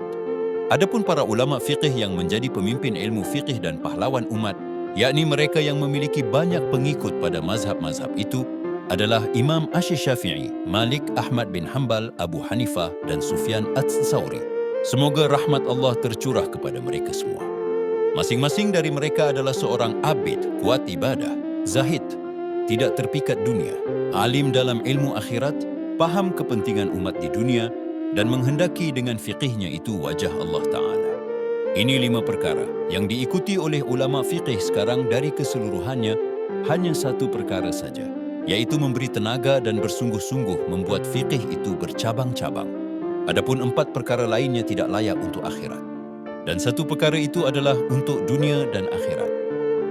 Adapun para ulama fiqih yang menjadi pemimpin ilmu fiqih dan pahlawan umat, yakni mereka yang memiliki banyak pengikut pada mazhab-mazhab itu, adalah Imam Asy-Syafi'i, Malik, Ahmad bin Hanbal, Abu Hanifah, dan Sufyan Ats-Tsauri. Semoga rahmat Allah tercurah kepada mereka semua. Masing-masing dari mereka adalah seorang abid, kuat ibadah, zahid, tidak terpikat dunia, alim dalam ilmu akhirat, paham kepentingan umat di dunia, dan menghendaki dengan fiqihnya itu wajah Allah Ta'ala. Ini 5 perkara yang diikuti oleh ulama fiqih sekarang dari keseluruhannya, hanya 1 perkara saja, yaitu memberi tenaga dan bersungguh-sungguh membuat fiqih itu bercabang-cabang. Adapun 4 perkara lainnya tidak layak untuk akhirat. Dan 1 perkara itu adalah untuk dunia dan akhirat.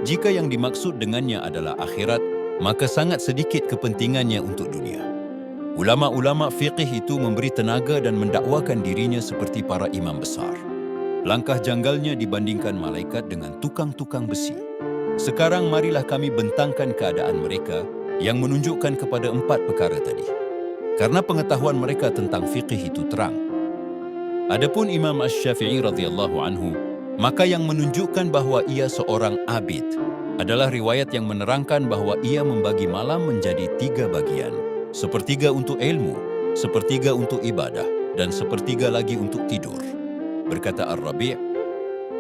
Jika yang dimaksud dengannya adalah akhirat, maka sangat sedikit kepentingannya untuk dunia. Ulama-ulama fiqih itu memberi tenaga dan mendakwakan dirinya seperti para imam besar. Langkah janggalnya dibandingkan malaikat dengan tukang-tukang besi. Sekarang marilah kami bentangkan keadaan mereka yang menunjukkan kepada 4 perkara tadi. Karena pengetahuan mereka tentang fiqih itu terang. Adapun Imam Asy-Syafi'i radhiyallahu anhu, maka yang menunjukkan bahwa ia seorang abid adalah riwayat yang menerangkan bahwa ia membagi malam menjadi 3 bagian. 1/3 untuk ilmu, 1/3 untuk ibadah, dan 1/3 lagi untuk tidur. Berkata Ar-Rabi',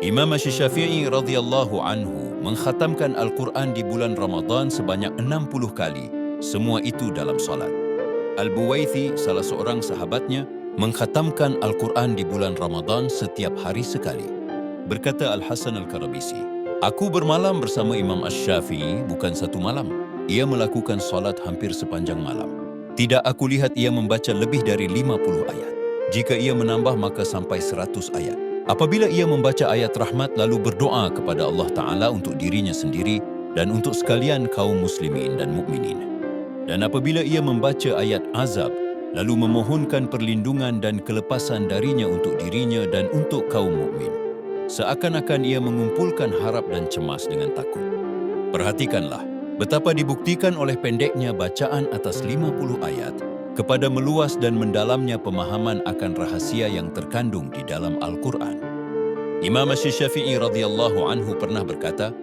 Imam Asy-Syafi'i radhiyallahu anhu mengkhatamkan Al-Quran di bulan Ramadan sebanyak 60 kali, semua itu dalam salat. Al-Buwaithi, salah seorang sahabatnya, mengkhatamkan Al-Quran di bulan Ramadan setiap hari sekali. Berkata Al-Hasan Al-Karabisi, aku bermalam bersama Imam Asy-Syafi'i bukan 1 malam. Ia melakukan salat hampir sepanjang malam. Tidak aku lihat ia membaca lebih dari 50 ayat. Jika ia menambah maka sampai 100 ayat. Apabila ia membaca ayat rahmat lalu berdoa kepada Allah Ta'ala untuk dirinya sendiri dan untuk sekalian kaum muslimin dan mukminin. Dan apabila ia membaca ayat azab, lalu memohonkan perlindungan dan kelepasan darinya untuk dirinya dan untuk kaum mukmin. Seakan-akan ia mengumpulkan harap dan cemas dengan takut. Perhatikanlah, betapa dibuktikan oleh pendeknya bacaan atas 50 ayat kepada meluas dan mendalamnya pemahaman akan rahasia yang terkandung di dalam Al-Quran. Imam Asy-Syafi'i radhiyallahu anhu pernah berkata,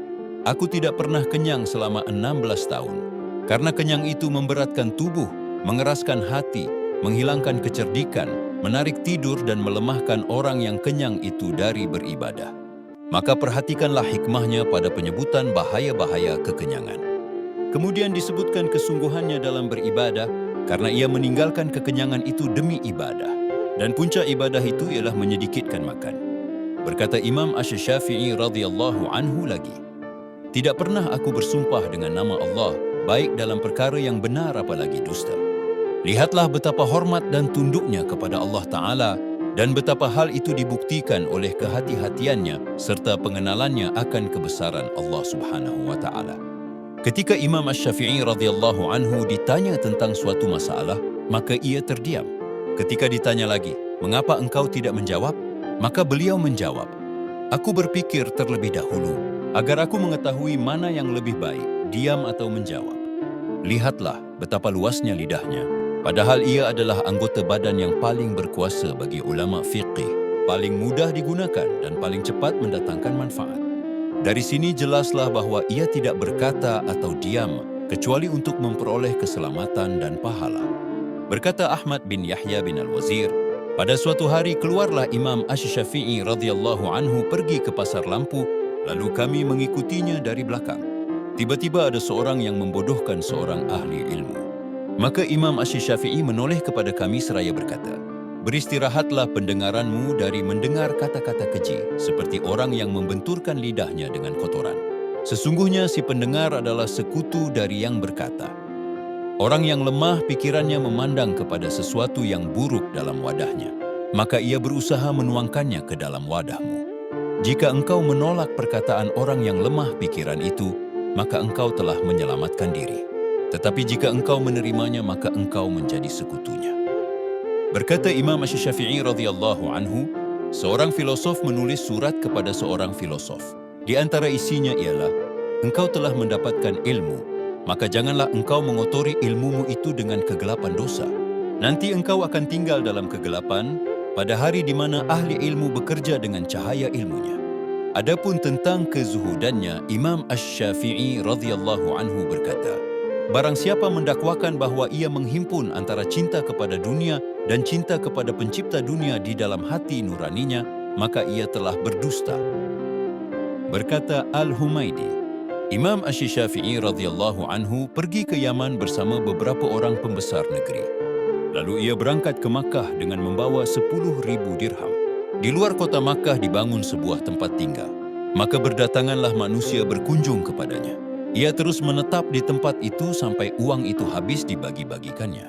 "Aku tidak pernah kenyang selama 16 tahun, karena kenyang itu memberatkan tubuh, mengeraskan hati, menghilangkan kecerdikan, menarik tidur dan melemahkan orang yang kenyang itu dari beribadah." Maka perhatikanlah hikmahnya pada penyebutan bahaya-bahaya kekenyangan. Kemudian disebutkan kesungguhannya dalam beribadah, karena ia meninggalkan kekenyangan itu demi ibadah. Dan puncak ibadah itu ialah menyedikitkan makan. Berkata Imam Asy-Syafi'i radhiyallahu anhu lagi, "Tidak pernah aku bersumpah dengan nama Allah, baik dalam perkara yang benar apalagi dusta. Lihatlah betapa hormat dan tunduknya kepada Allah Ta'ala, dan betapa hal itu dibuktikan oleh kehati-hatiannya serta pengenalannya akan kebesaran Allah Subhanahu wa Ta'ala." Ketika Imam Asy-Syafi'i radhiyallahu anhu ditanya tentang suatu masalah, maka ia terdiam. Ketika ditanya lagi, "Mengapa engkau tidak menjawab?" Maka beliau menjawab, "Aku berpikir terlebih dahulu, agar aku mengetahui mana yang lebih baik, diam atau menjawab." Lihatlah betapa luasnya lidahnya, padahal ia adalah anggota badan yang paling berkuasa bagi ulama fiqih, paling mudah digunakan dan paling cepat mendatangkan manfaat. Dari sini jelaslah bahwa ia tidak berkata atau diam, kecuali untuk memperoleh keselamatan dan pahala. Berkata Ahmad bin Yahya bin Al-Wazir, "Pada suatu hari keluarlah Imam Asy-Syafi'i radhiyallahu anhu pergi ke pasar lampu, lalu kami mengikutinya dari belakang. Tiba-tiba ada seorang yang membodohkan seorang ahli ilmu. Maka Imam Asy-Syafi'i menoleh kepada kami seraya berkata, 'Beristirahatlah pendengaranmu dari mendengar kata-kata keji, seperti orang yang membenturkan lidahnya dengan kotoran. Sesungguhnya si pendengar adalah sekutu dari yang berkata. Orang yang lemah pikirannya memandang kepada sesuatu yang buruk dalam wadahnya, maka ia berusaha menuangkannya ke dalam wadahmu. Jika engkau menolak perkataan orang yang lemah pikiran itu, maka engkau telah menyelamatkan diri. Tetapi jika engkau menerimanya, maka engkau menjadi sekutunya.'" Berkata Imam Asy-Syafi'i radhiyallahu anhu, seorang filosof menulis surat kepada seorang filosof. Di antara isinya ialah, "Engkau telah mendapatkan ilmu, maka janganlah engkau mengotori ilmumu itu dengan kegelapan dosa. Nanti engkau akan tinggal dalam kegelapan pada hari di mana ahli ilmu bekerja dengan cahaya ilmunya." Adapun tentang kezuhudannya, Imam Asy-Syafi'i radhiyallahu anhu berkata, "Barang siapa mendakwakan bahwa ia menghimpun antara cinta kepada dunia dan cinta kepada pencipta dunia di dalam hati nuraninya, maka ia telah berdusta." Berkata Al-Humaidi, Imam Asy-Syafi'i radhiyallahu anhu pergi ke Yaman bersama beberapa orang pembesar negeri. Lalu ia berangkat ke Makkah dengan membawa 10.000 dirham. Di luar kota Makkah dibangun sebuah tempat tinggal. Maka berdatanganlah manusia berkunjung kepadanya. Ia terus menetap di tempat itu sampai uang itu habis dibagi-bagikannya.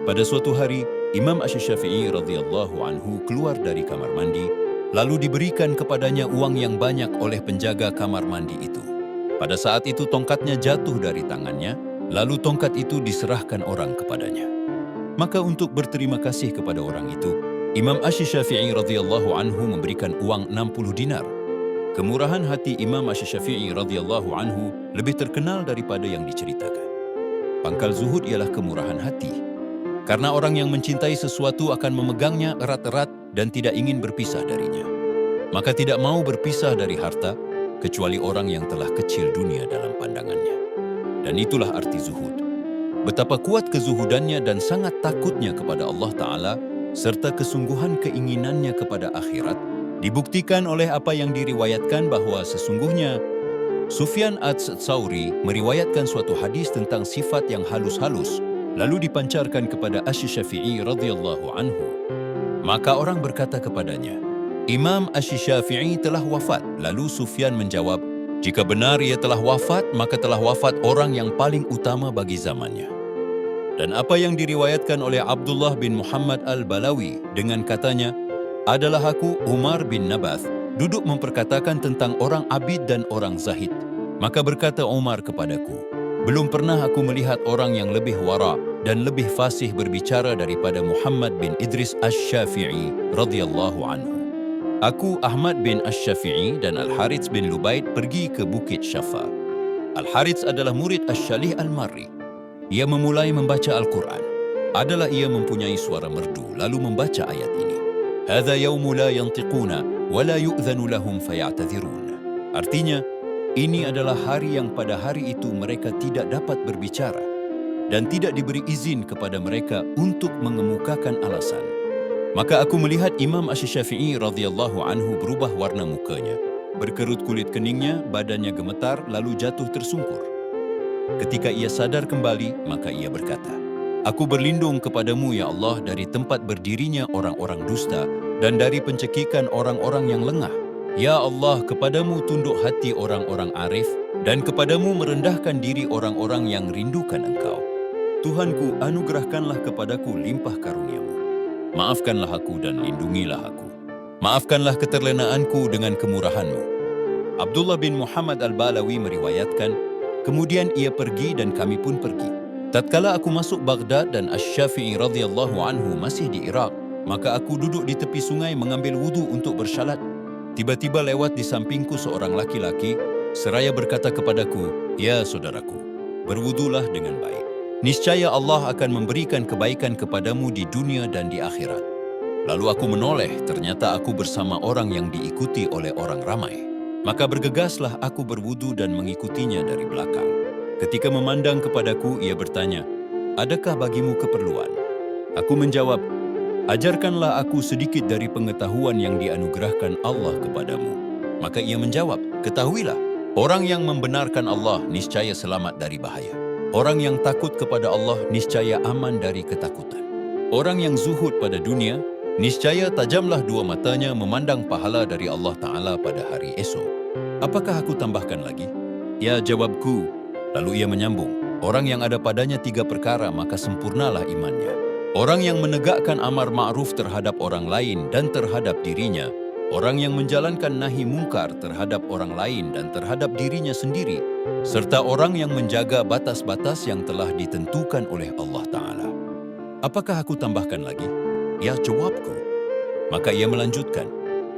Pada suatu hari, Imam Asy-Syafi'i radhiyallahu anhu keluar dari kamar mandi, lalu diberikan kepadanya uang yang banyak oleh penjaga kamar mandi itu. Pada saat itu tongkatnya jatuh dari tangannya, lalu tongkat itu diserahkan orang kepadanya. Maka untuk berterima kasih kepada orang itu, Imam Asy-Syafi'i radhiyallahu anhu memberikan uang 60 dinar. Kemurahan hati Imam Asy-Syafi'i radhiyallahu anhu lebih terkenal daripada yang diceritakan. Pangkal zuhud ialah kemurahan hati. Karena orang yang mencintai sesuatu akan memegangnya erat-erat dan tidak ingin berpisah darinya. Maka tidak mau berpisah dari harta, kecuali orang yang telah kecil dunia dalam pandangannya. Dan itulah arti zuhud. Betapa kuat kezuhudannya dan sangat takutnya kepada Allah Ta'ala, serta kesungguhan keinginannya kepada akhirat, dibuktikan oleh apa yang diriwayatkan bahwa sesungguhnya Sufyan Ats-Tsauri meriwayatkan suatu hadis tentang sifat yang halus-halus, lalu dipancarkan kepada Asy-Syafi'i radhiyallahu anhu. Maka orang berkata kepadanya, "Imam Asy-Syafi'i telah wafat." Lalu Sufyan menjawab, "Jika benar ia telah wafat, maka telah wafat orang yang paling utama bagi zamannya." Dan apa yang diriwayatkan oleh Abdullah bin Muhammad Al-Balawi dengan katanya, "Adalah aku Umar bin Nabath, duduk memperkatakan tentang orang abid dan orang zahid. Maka berkata Umar kepadaku, belum pernah aku melihat orang yang lebih wara dan lebih fasih berbicara daripada Muhammad bin Idris Asy-Syafi'i radhiyallahu anhu. Aku, Ahmad bin Asy-Syafi'i dan Al-Harits bin Lubaid pergi ke Bukit Syafa. Al-Harits adalah murid Asy-Syalih Al-Marri. Ia memulai membaca Al-Quran. Adalah ia mempunyai suara merdu lalu membaca ayat ini. Hadza yaumu la yantiquna wa la yu'dhanu lahum faya'tadhirun. Artinya, ini adalah hari yang pada hari itu mereka tidak dapat berbicara dan tidak diberi izin kepada mereka untuk mengemukakan alasan. Maka aku melihat Imam Asy-Syafi'i radhiyallahu anhu berubah warna mukanya. Berkerut kulit keningnya, badannya gemetar lalu jatuh tersungkur. Ketika ia sadar kembali, maka ia berkata, "Aku berlindung kepadamu ya Allah dari tempat berdirinya orang-orang dusta dan dari pencekikan orang-orang yang lengah. Ya Allah, kepadamu tunduk hati orang-orang arif dan kepadamu merendahkan diri orang-orang yang rindukan Engkau. Tuhanku, anugerahkanlah kepadaku limpah karuniamu. Maafkanlah aku dan lindungilah aku. Maafkanlah keterlenaanku dengan kemurahanmu." Abdullah bin Muhammad Al-Balawi meriwayatkan, kemudian ia pergi dan kami pun pergi. Tatkala aku masuk Baghdad dan Asy-Syafi'i radhiyallahu anhu masih di Iraq, maka aku duduk di tepi sungai mengambil wudu untuk bersyalat. Tiba-tiba lewat di sampingku seorang laki-laki, seraya berkata kepadaku, "Ya saudaraku, berwudulah dengan baik. Niscaya Allah akan memberikan kebaikan kepadamu di dunia dan di akhirat." Lalu aku menoleh, ternyata aku bersama orang yang diikuti oleh orang ramai. Maka bergegaslah aku berwudu dan mengikutinya dari belakang. Ketika memandang kepadaku, ia bertanya, "Adakah bagimu keperluan?" Aku menjawab, "Ajarkanlah aku sedikit dari pengetahuan yang dianugerahkan Allah kepadamu." Maka ia menjawab, "Ketahuilah, orang yang membenarkan Allah niscaya selamat dari bahaya. Orang yang takut kepada Allah niscaya aman dari ketakutan. Orang yang zuhud pada dunia, niscaya tajamlah dua matanya memandang pahala dari Allah Ta'ala pada hari esok. Apakah aku tambahkan lagi?" "Ya," jawabku. Lalu ia menyambung, "Orang yang ada padanya 3 perkara maka sempurnalah imannya. Orang yang menegakkan amar ma'ruf terhadap orang lain dan terhadap dirinya, orang yang menjalankan nahi mungkar terhadap orang lain dan terhadap dirinya sendiri, serta orang yang menjaga batas-batas yang telah ditentukan oleh Allah Ta'ala. Apakah aku tambahkan lagi?" "Ya," jawabku. Maka ia melanjutkan,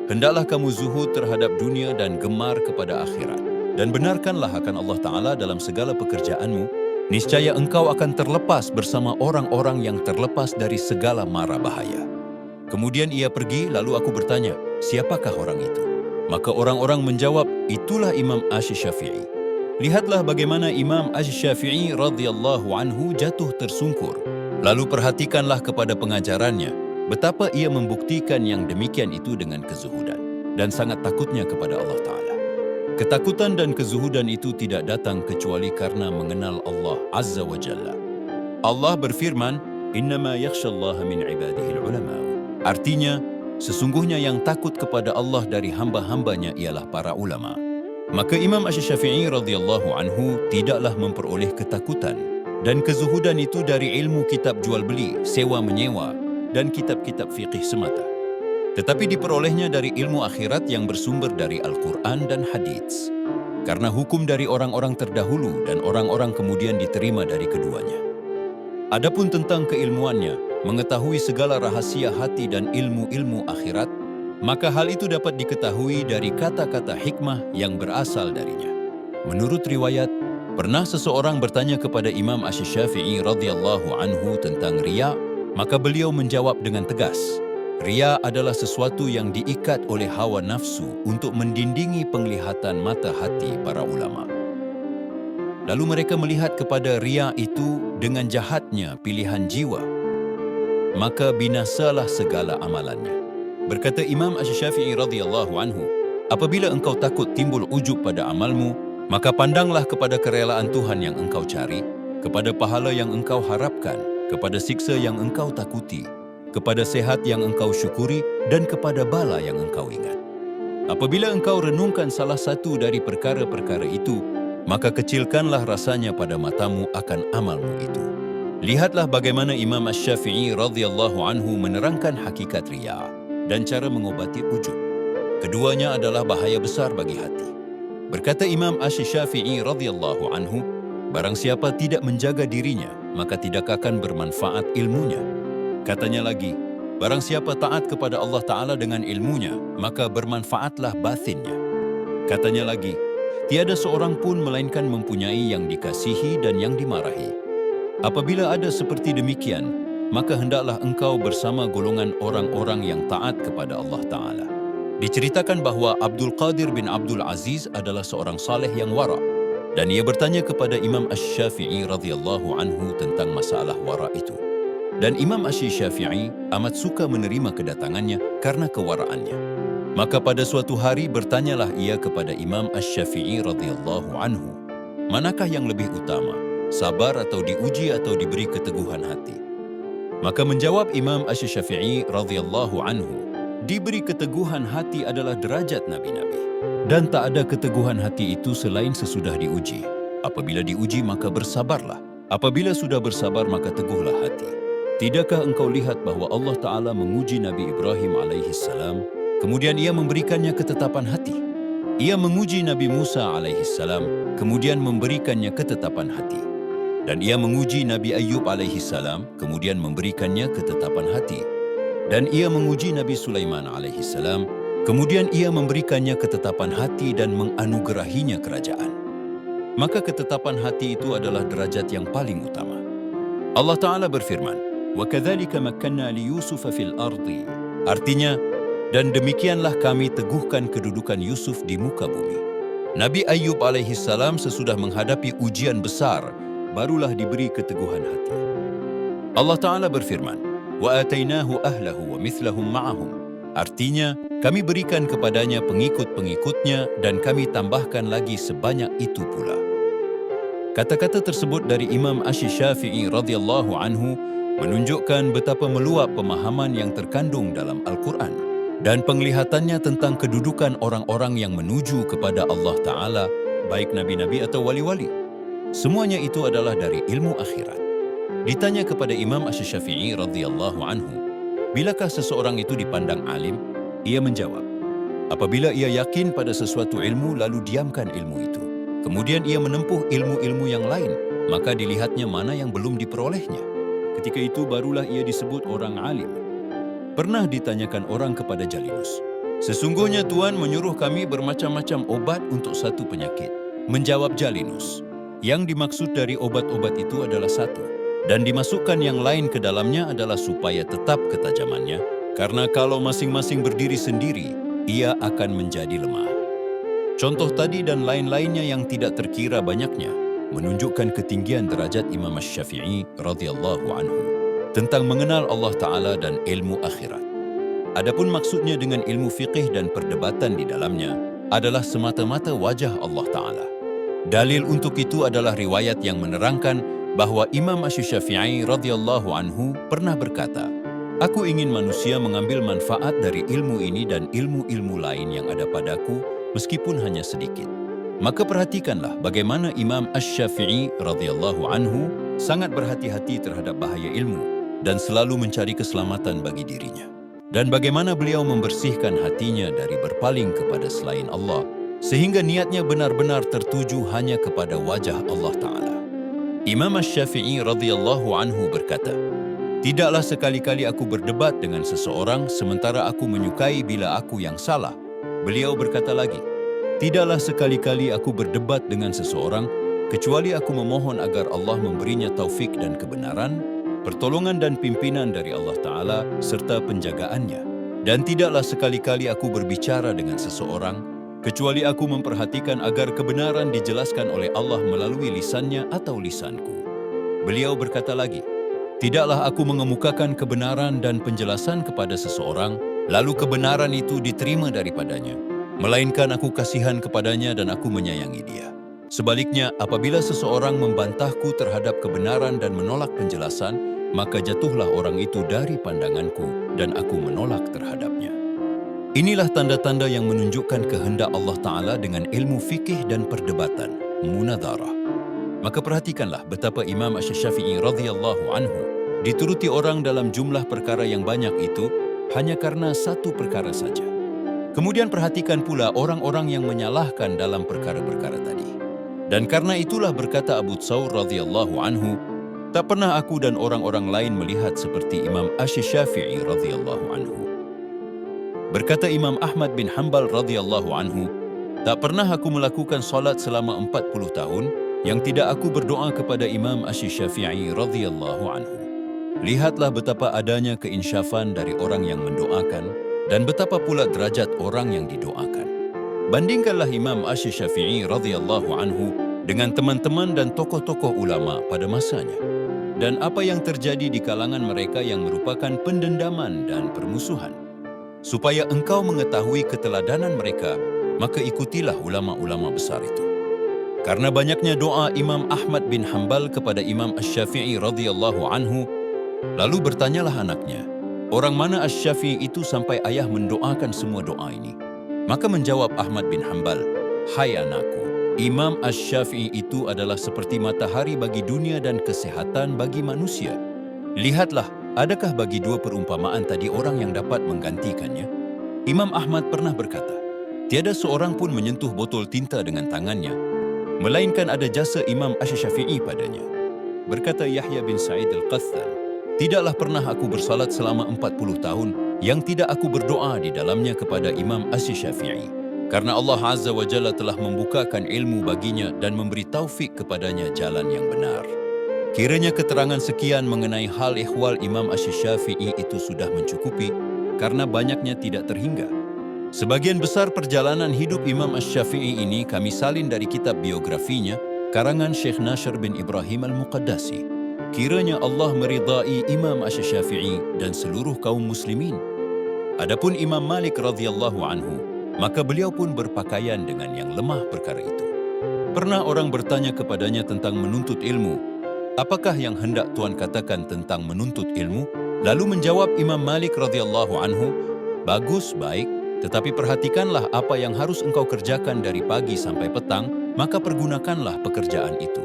"Hendaklah kamu zuhud terhadap dunia dan gemar kepada akhirat, dan benarkanlah akan Allah Ta'ala dalam segala pekerjaanmu, niscaya engkau akan terlepas bersama orang-orang yang terlepas dari segala mara bahaya." Kemudian ia pergi, lalu aku bertanya, "Siapakah orang itu?" Maka orang-orang menjawab, "Itulah Imam Asy-Syafi'i." Lihatlah bagaimana Imam Asy-Syafi'i radhiyallahu anhu jatuh tersungkur. Lalu perhatikanlah kepada pengajarannya, betapa ia membuktikan yang demikian itu dengan kezuhudan dan sangat takutnya kepada Allah Ta'ala. Ketakutan dan kezuhudan itu tidak datang kecuali karena mengenal Allah Azza wa Jalla. Allah berfirman, "Innama yakhshallaha min ibadihil ulama'u." Artinya, sesungguhnya yang takut kepada Allah dari hamba-hambanya ialah para ulama. Maka Imam Asy-Syafi'i radhiyallahu anhu tidaklah memperoleh ketakutan dan kezuhudan itu dari ilmu kitab jual beli, sewa menyewa, dan kitab-kitab fiqih semata, tetapi diperolehnya dari ilmu akhirat yang bersumber dari Al-Quran dan Hadits, karena hukum dari orang-orang terdahulu dan orang-orang kemudian diterima dari keduanya. Adapun tentang keilmuannya, mengetahui segala rahasia hati dan ilmu-ilmu akhirat, maka hal itu dapat diketahui dari kata-kata hikmah yang berasal darinya. Menurut riwayat, pernah seseorang bertanya kepada Imam Asy-Syafi'i radhiyallahu anhu tentang riya. Maka beliau menjawab dengan tegas, "Riya adalah sesuatu yang diikat oleh hawa nafsu untuk mendindingi penglihatan mata hati para ulama. Lalu mereka melihat kepada riya itu dengan jahatnya pilihan jiwa, maka binasalah segala amalannya." Berkata Imam Asy-Syafi'i radhiyallahu anhu, "Apabila engkau takut timbul ujub pada amalmu, maka pandanglah kepada kerelaan Tuhan yang engkau cari, kepada pahala yang engkau harapkan, kepada siksa yang engkau takuti, kepada sehat yang engkau syukuri, dan kepada bala yang engkau ingat. Apabila engkau renungkan salah satu dari perkara-perkara itu, maka kecilkanlah rasanya pada matamu akan amalmu itu." Lihatlah bagaimana Imam Asy-Syafi'i radhiyallahu anhu menerangkan hakikat riya dan cara mengobati ujub. Keduanya adalah bahaya besar bagi hati. Berkata Imam Asy-Syafi'i radhiyallahu anhu, "Barang siapa tidak menjaga dirinya, maka tidak akan bermanfaat ilmunya." Katanya lagi, "Barang siapa taat kepada Allah Ta'ala dengan ilmunya, maka bermanfaatlah batinnya." Katanya lagi, Tiada seorang pun melainkan mempunyai yang dikasihi dan yang dimarahi. Apabila ada seperti demikian, maka hendaklah engkau bersama golongan orang-orang yang taat kepada Allah Ta'ala. Diceritakan bahawa Abdul Qadir bin Abdul Aziz adalah seorang saleh yang wara', dan ia bertanya kepada Imam Asy-Syafi'i radhiyallahu anhu tentang masalah wara' itu. Dan Imam Asy-Syafi'i amat suka menerima kedatangannya karena kewara'annya. Maka pada suatu hari bertanyalah ia kepada Imam Asy-Syafi'i radhiyallahu anhu, manakah yang lebih utama, sabar atau diuji atau diberi keteguhan hati? Maka menjawab Imam Asy-Syafi'i radhiyallahu anhu, diberi keteguhan hati adalah derajat nabi-nabi. Dan tak ada keteguhan hati itu selain sesudah diuji. Apabila diuji maka bersabarlah. Apabila sudah bersabar maka teguhlah hati. Tidakkah engkau lihat bahwa Allah Ta'ala menguji Nabi Ibrahim alaihissalam, kemudian ia memberikannya ketetapan hati. Ia menguji Nabi Musa alaihissalam, kemudian memberikannya ketetapan hati. Dan ia menguji Nabi Ayyub alaihissalam, kemudian memberikannya ketetapan hati. Dan ia menguji Nabi Sulaiman alaihissalam, kemudian ia memberikannya ketetapan hati dan menganugerahinya kerajaan. Maka ketetapan hati itu adalah derajat yang paling utama. Allah Ta'ala berfirman, وَكَذَلِكَ مَكَّنَّا لِيُوسُفَ فِي الْأَرْضِ. Artinya, dan demikianlah kami teguhkan kedudukan Yusuf di muka bumi. Nabi Ayyub alaihissalam sesudah menghadapi ujian besar, barulah diberi keteguhan hati. Allah Ta'ala berfirman, وَآتَيْنَاهُ أَهْلَهُ وَمِثْلَهُمْ مَعَهُمْ. Artinya, kami berikan kepadanya pengikut-pengikutnya dan kami tambahkan lagi sebanyak itu pula. Kata-kata tersebut dari Imam Asy-Syafi'i radhiyallahu anhu menunjukkan betapa meluap pemahaman yang terkandung dalam Al-Quran dan penglihatannya tentang kedudukan orang-orang yang menuju kepada Allah Ta'ala, baik nabi-nabi atau wali-wali. Semuanya itu adalah dari ilmu akhirat. Ditanya kepada Imam Asy-Syafi'i radhiyallahu anhu, bilakah seseorang itu dipandang alim? Ia menjawab, apabila ia yakin pada sesuatu ilmu lalu diamkan ilmu itu. Kemudian ia menempuh ilmu-ilmu yang lain, maka dilihatnya mana yang belum diperolehnya. Ketika itu barulah ia disebut orang alim. Pernah ditanyakan orang kepada Jalinus, sesungguhnya Tuhan menyuruh kami bermacam-macam obat untuk satu penyakit. Menjawab Jalinus, yang dimaksud dari obat-obat itu adalah satu, dan dimasukkan yang lain ke dalamnya adalah supaya tetap ketajamannya, karena kalau masing-masing berdiri sendiri, ia akan menjadi lemah. Contoh tadi dan lain-lainnya yang tidak terkira banyaknya menunjukkan ketinggian derajat Imam Asy-Syafi'i radhiyallahu anhu tentang mengenal Allah Ta'ala dan ilmu akhirat. Adapun maksudnya dengan ilmu fiqih dan perdebatan di dalamnya adalah semata-mata wajah Allah Ta'ala. Dalil untuk itu adalah riwayat yang menerangkan bahwa Imam Asy-Syafi'i radhiyallahu anhu pernah berkata, aku ingin manusia mengambil manfaat dari ilmu ini dan ilmu-ilmu lain yang ada padaku, meskipun hanya sedikit. Maka perhatikanlah bagaimana Imam Asy-Syafi'i radhiyallahu anhu sangat berhati-hati terhadap bahaya ilmu dan selalu mencari keselamatan bagi dirinya. Dan bagaimana beliau membersihkan hatinya dari berpaling kepada selain Allah, sehingga niatnya benar-benar tertuju hanya kepada wajah Allah Ta'ala. Imam Asy-Syafi'i radhiyallahu anhu berkata, tidaklah sekali-kali aku berdebat dengan seseorang sementara aku menyukai bila aku yang salah. Beliau berkata lagi, tidaklah sekali-kali aku berdebat dengan seseorang kecuali aku memohon agar Allah memberinya taufik dan kebenaran, pertolongan dan pimpinan dari Allah Ta'ala serta penjagaannya. Dan tidaklah sekali-kali aku berbicara dengan seseorang kecuali aku memperhatikan agar kebenaran dijelaskan oleh Allah melalui lisannya atau lisanku. Beliau berkata lagi, tidaklah aku mengemukakan kebenaran dan penjelasan kepada seseorang, lalu kebenaran itu diterima daripadanya, melainkan aku kasihan kepadanya dan aku menyayangi dia. Sebaliknya, apabila seseorang membantahku terhadap kebenaran dan menolak penjelasan, maka jatuhlah orang itu dari pandanganku dan aku menolak terhadapnya. Inilah tanda-tanda yang menunjukkan kehendak Allah Ta'ala dengan ilmu fikih dan perdebatan, munadharah. Maka perhatikanlah betapa Imam Asy-Syafi'i radhiyallahu anhu dituruti orang dalam jumlah perkara yang banyak itu hanya karena satu perkara saja. Kemudian perhatikan pula orang-orang yang menyalahkan dalam perkara-perkara tadi. Dan karena itulah berkata Abu Thawr radhiyallahu anhu, tak pernah aku dan orang-orang lain melihat seperti Imam Asy-Syafi'i radhiyallahu anhu. Berkata Imam Ahmad bin Hanbal radhiyallahu anhu, Tak pernah aku melakukan solat selama 40 tahun yang tidak aku berdoa kepada Imam Asy-Syafi'i radhiyallahu anhu. Lihatlah betapa adanya keinsyafan dari orang yang mendoakan dan betapa pula derajat orang yang didoakan. Bandingkanlah Imam Asy-Syafi'i radhiyallahu anhu dengan teman-teman dan tokoh-tokoh ulama pada masanya. Dan apa yang terjadi di kalangan mereka yang merupakan pendendaman dan permusuhan. Supaya engkau mengetahui keteladanan mereka, maka ikutilah ulama-ulama besar itu. Karena banyaknya doa Imam Ahmad bin Hanbal kepada Imam Asy-Syafi'i radhiyallahu anhu, lalu bertanyalah anaknya, orang mana Asy-Syafi'i itu sampai ayah mendoakan semua doa ini? Maka menjawab Ahmad bin Hanbal, hai anakku, Imam Asy-Syafi'i itu adalah seperti matahari bagi dunia dan kesehatan bagi manusia. Lihatlah, adakah bagi dua perumpamaan tadi orang yang dapat menggantikannya? Imam Ahmad pernah berkata, tiada seorang pun menyentuh botol tinta dengan tangannya, melainkan ada jasa Imam Asy-Syafi'i padanya. Berkata Yahya bin Sa'id al-Qathan, tidaklah pernah aku bersalat selama 40 tahun yang tidak aku berdoa di dalamnya kepada Imam Asy-Syafi'i. Karena Allah Azza wa Jalla telah membukakan ilmu baginya dan memberi taufik kepadanya jalan yang benar. Kiranya keterangan sekian mengenai hal ihwal Imam Asy-Syafi'i itu sudah mencukupi karena banyaknya tidak terhingga. Sebagian besar perjalanan hidup Imam Asy-Syafi'i ini kami salin dari kitab biografinya karangan Syekh Nashr bin Ibrahim al-Muqaddasi. Kiranya Allah meridai Imam Asy-Syafi'i dan seluruh kaum muslimin. Adapun Imam Malik radhiyallahu anhu, maka beliau pun berpakaian dengan yang lemah perkara itu. Pernah orang bertanya kepadanya tentang menuntut ilmu, apakah yang hendak Tuan katakan tentang menuntut ilmu? Lalu menjawab Imam Malik radhiyallahu anhu, bagus, baik, tetapi perhatikanlah apa yang harus engkau kerjakan dari pagi sampai petang, maka pergunakanlah pekerjaan itu.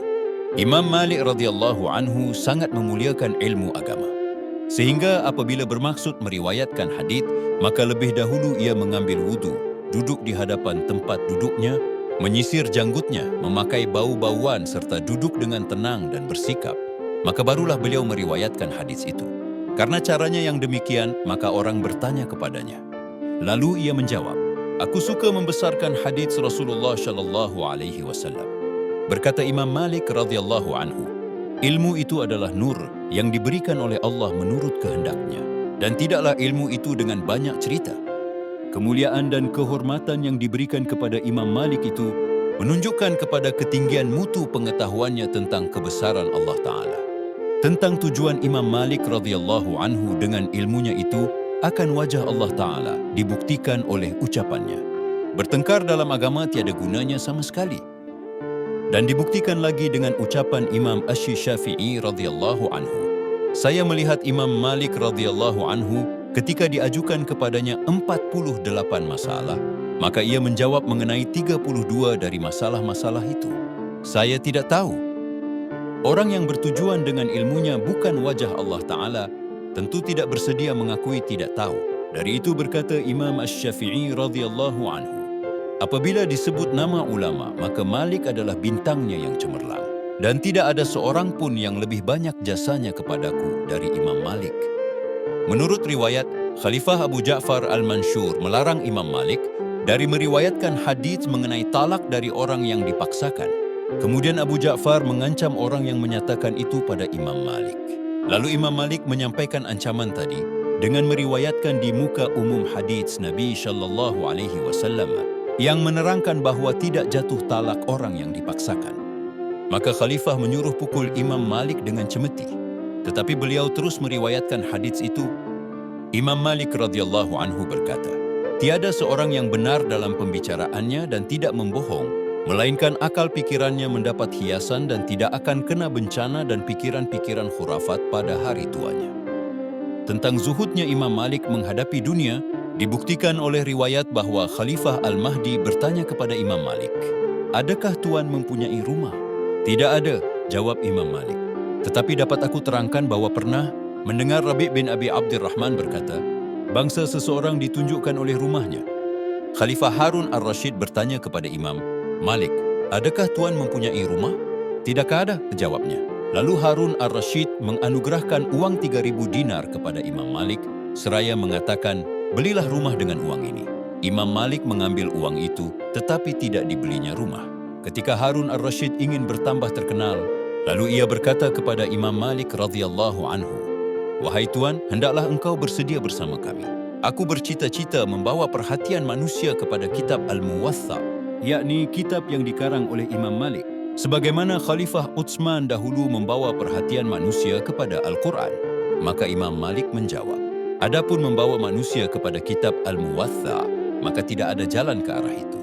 Imam Malik radhiyallahu anhu sangat memuliakan ilmu agama. Sehingga apabila bermaksud meriwayatkan hadits, maka lebih dahulu ia mengambil wudu, duduk di hadapan tempat duduknya, menyisir janggutnya, memakai bau-bauan serta duduk dengan tenang dan bersikap. Maka barulah beliau meriwayatkan hadits itu. Karena caranya yang demikian, maka orang bertanya kepadanya. Lalu ia menjawab, aku suka membesarkan hadits Rasulullah sallallahu alaihi wasallam. Berkata Imam Malik radhiyallahu anhu, ilmu itu adalah nur yang diberikan oleh Allah menurut kehendaknya, dan tidaklah ilmu itu dengan banyak cerita. Kemuliaan dan kehormatan yang diberikan kepada Imam Malik itu menunjukkan kepada ketinggian mutu pengetahuannya tentang kebesaran Allah Ta'ala. Tentang tujuan Imam Malik radhiyallahu anhu dengan ilmunya itu akan wajah Allah Ta'ala dibuktikan oleh ucapannya. Bertengkar dalam agama tiada gunanya sama sekali. Dan dibuktikan lagi dengan ucapan Imam Asy-Syafi'i radhiyallahu anhu. Saya melihat Imam Malik radhiyallahu anhu ketika diajukan kepadanya 48 masalah, maka ia menjawab mengenai 32 dari masalah-masalah itu. Saya tidak tahu. Orang yang bertujuan dengan ilmunya bukan wajah Allah Ta'ala, tentu tidak bersedia mengakui tidak tahu. Dari itu berkata Imam Asy-Syafi'i radhiyallahu anhu, apabila disebut nama ulama, maka Malik adalah bintangnya yang cemerlang. Dan tidak ada seorang pun yang lebih banyak jasanya kepadaku dari Imam Malik. Menurut riwayat, Khalifah Abu Ja'far al-Mansyur melarang Imam Malik dari meriwayatkan hadits mengenai talak dari orang yang dipaksakan. Kemudian Abu Ja'far mengancam orang yang menyatakan itu pada Imam Malik. Lalu Imam Malik menyampaikan ancaman tadi dengan meriwayatkan di muka umum hadits Nabi sallallahu alaihi wasallam yang menerangkan bahawa tidak jatuh talak orang yang dipaksakan. Maka Khalifah menyuruh pukul Imam Malik dengan cemeti. Tetapi beliau terus meriwayatkan hadits itu. Imam Malik radhiyallahu anhu berkata, tiada seorang yang benar dalam pembicaraannya dan tidak membohong, melainkan akal pikirannya mendapat hiasan dan tidak akan kena bencana dan pikiran-pikiran khurafat pada hari tuanya. Tentang zuhudnya Imam Malik menghadapi dunia, dibuktikan oleh riwayat bahawa Khalifah Al-Mahdi bertanya kepada Imam Malik, adakah tuan mempunyai rumah? Tidak ada, jawab Imam Malik. Tetapi dapat aku terangkan bahawa pernah mendengar Rabi' bin Abi Abdurrahman berkata, bangsa seseorang ditunjukkan oleh rumahnya. Khalifah Harun Ar-Rashid bertanya kepada Imam Malik, adakah tuan mempunyai rumah? Tidakkah ada, jawabnya. Lalu Harun Ar-Rashid menganugerahkan uang 3.000 dinar kepada Imam Malik, seraya mengatakan, belilah rumah dengan uang ini. Imam Malik mengambil uang itu, tetapi tidak dibelinya rumah. Ketika Harun ar-Rasyid ingin bertambah terkenal, lalu ia berkata kepada Imam Malik radhiyallahu anhu, "Wahai Tuan, hendaklah engkau bersedia bersama kami. Aku bercita-cita membawa perhatian manusia kepada kitab Al-Muwatta, yakni kitab yang dikarang oleh Imam Malik, sebagaimana Khalifah Utsman dahulu membawa perhatian manusia kepada Al-Quran." Maka Imam Malik menjawab, "Adapun membawa manusia kepada kitab Al-Muwatta, maka tidak ada jalan ke arah itu.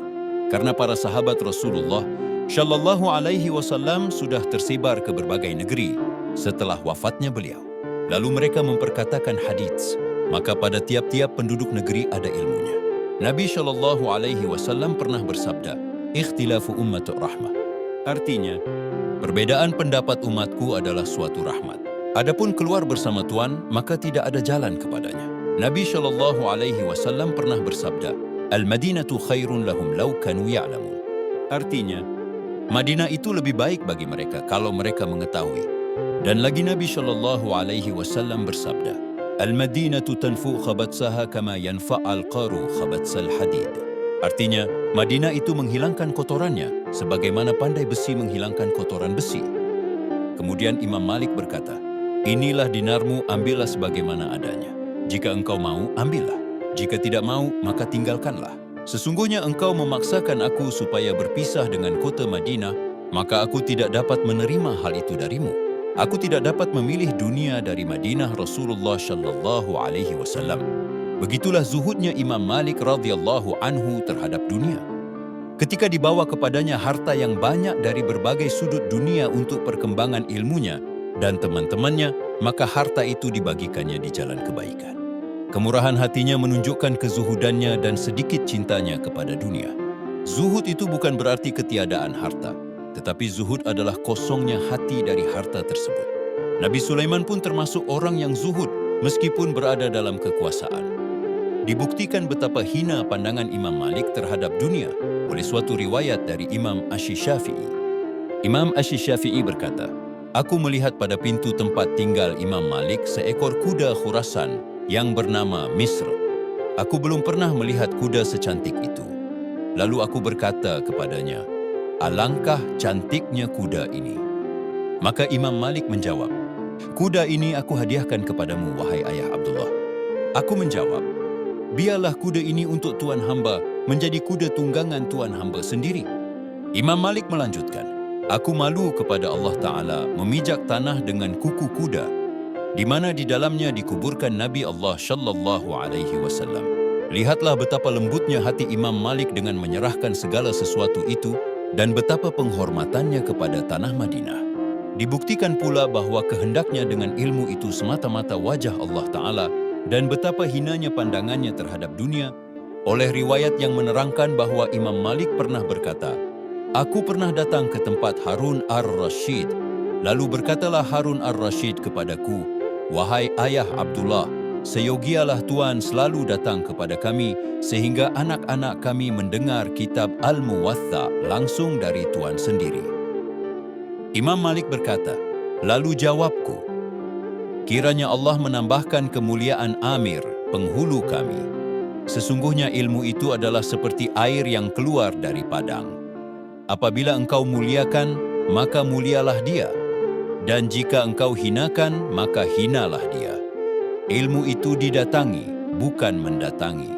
Karena para sahabat Rasulullah Shallallahu Alaihi Wasallam sudah tersebar ke berbagai negeri setelah wafatnya beliau. Lalu mereka memperkatakan hadits, maka pada tiap-tiap penduduk negeri ada ilmunya. Nabi Shallallahu Alaihi Wasallam pernah bersabda, "Ikhtilafu ummatu rahmah." Artinya, perbedaan pendapat umatku adalah suatu rahmat. Adapun keluar bersama Tuan, maka tidak ada jalan kepadanya. Nabi Shallallahu Alaihi Wasallam pernah bersabda, "Al-Madinatu khairun lahum law kanu ya'lamun." Artinya, Madinah itu lebih baik bagi mereka kalau mereka mengetahui. Dan lagi Nabi Shallallahu Alaihi Wasallam bersabda, "Al-Madinatu tanfu khabatsaha kama yanfa'al qaru khabatsal hadid." Artinya, Madinah itu menghilangkan kotorannya sebagaimana pandai besi menghilangkan kotoran besi. Kemudian Imam Malik berkata, "Inilah dinarmu, ambillah sebagaimana adanya. Jika engkau mau, ambillah. Jika tidak mau, maka tinggalkanlah. Sesungguhnya engkau memaksakan aku supaya berpisah dengan kota Madinah, maka aku tidak dapat menerima hal itu darimu. Aku tidak dapat memilih dunia dari Madinah Rasulullah Shallallahu Alaihi Wasallam." Begitulah zuhudnya Imam Malik radhiyallahu anhu terhadap dunia. Ketika dibawa kepadanya harta yang banyak dari berbagai sudut dunia untuk perkembangan ilmunya dan teman-temannya, maka harta itu dibagikannya di jalan kebaikan. Kemurahan hatinya menunjukkan kezuhudannya dan sedikit cintanya kepada dunia. Zuhud itu bukan berarti ketiadaan harta, tetapi zuhud adalah kosongnya hati dari harta tersebut. Nabi Sulaiman pun termasuk orang yang zuhud meskipun berada dalam kekuasaan. Dibuktikan betapa hina pandangan Imam Malik terhadap dunia oleh suatu riwayat dari Imam Asy-Syafi'i. Imam Asy-Syafi'i berkata, "Aku melihat pada pintu tempat tinggal Imam Malik seekor kuda Khurasan yang bernama Misr. Aku belum pernah melihat kuda secantik itu. Lalu aku berkata kepadanya, 'Alangkah cantiknya kuda ini.' Maka Imam Malik menjawab, 'Kuda ini aku hadiahkan kepadamu, wahai ayah Abdullah.' Aku menjawab, 'Biarlah kuda ini untuk tuan hamba menjadi kuda tunggangan tuan hamba sendiri.' Imam Malik melanjutkan, 'Aku malu kepada Allah Ta'ala memijak tanah dengan kuku kuda, di mana di dalamnya dikuburkan Nabi Allah Shallallahu Alaihi Wasallam. Lihatlah betapa lembutnya hati Imam Malik dengan menyerahkan segala sesuatu itu dan betapa penghormatannya kepada tanah Madinah. Dibuktikan pula bahwa kehendaknya dengan ilmu itu semata-mata wajah Allah Ta'ala dan betapa hinanya pandangannya terhadap dunia oleh riwayat yang menerangkan bahwa Imam Malik pernah berkata, 'Aku pernah datang ke tempat Harun ar-Rasyid, lalu berkatalah Harun ar-Rasyid kepadaku, "Wahai ayah Abdullah, seyogialah Tuan selalu datang kepada kami sehingga anak-anak kami mendengar kitab Al-Muwatta langsung dari Tuan sendiri." Imam Malik berkata, "Lalu jawabku, kiranya Allah menambahkan kemuliaan Amir, penghulu kami. Sesungguhnya ilmu itu adalah seperti air yang keluar dari padang. Apabila engkau muliakan, maka mulialah dia. Dan jika engkau hinakan, maka hinalah dia. Ilmu itu didatangi, bukan mendatangi."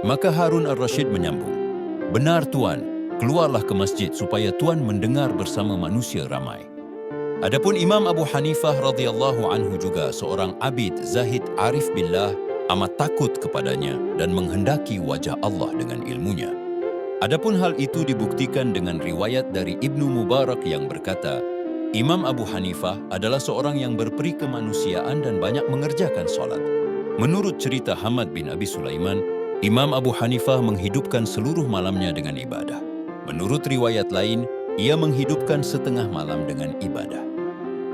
Maka Harun ar-Rasyid menyambung, "Benar Tuan, keluarlah ke masjid supaya Tuan mendengar bersama manusia ramai." Adapun Imam Abu Hanifah radhiyallahu anhu juga seorang abid, zahid, arif billah, amat takut kepadanya dan menghendaki wajah Allah dengan ilmunya. Adapun hal itu dibuktikan dengan riwayat dari Ibnu Mubarak yang berkata, Imam Abu Hanifah adalah seorang yang berperi kemanusiaan dan banyak mengerjakan salat. Menurut cerita Hamad bin Abi Sulaiman, Imam Abu Hanifah menghidupkan seluruh malamnya dengan ibadah. Menurut riwayat lain, ia menghidupkan setengah malam dengan ibadah.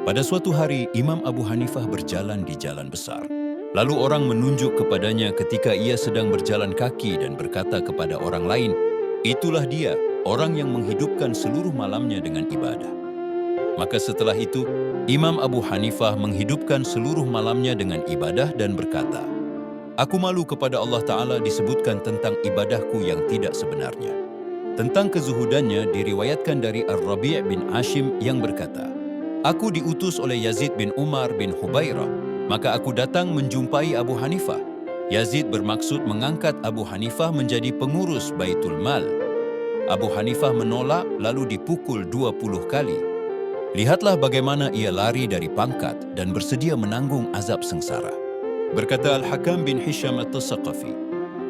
Pada suatu hari, Imam Abu Hanifah berjalan di jalan besar. Lalu orang menunjuk kepadanya ketika ia sedang berjalan kaki dan berkata kepada orang lain, "Itulah dia, orang yang menghidupkan seluruh malamnya dengan ibadah." Maka setelah itu, Imam Abu Hanifah menghidupkan seluruh malamnya dengan ibadah dan berkata, Aku malu kepada Allah Ta'ala disebutkan tentang ibadahku yang tidak sebenarnya. Tentang kezuhudannya diriwayatkan dari Ar-Rabi' bin Hashim yang berkata, aku diutus oleh Yazid bin Umar bin Hubairah, maka aku datang menjumpai Abu Hanifah. Yazid bermaksud mengangkat Abu Hanifah menjadi pengurus Baitul Mal. Abu Hanifah menolak lalu dipukul 20 kali. Lihatlah bagaimana ia lari dari pangkat dan bersedia menanggung azab sengsara. Berkata Al-Hakam bin Hisham At-Tasaqafi,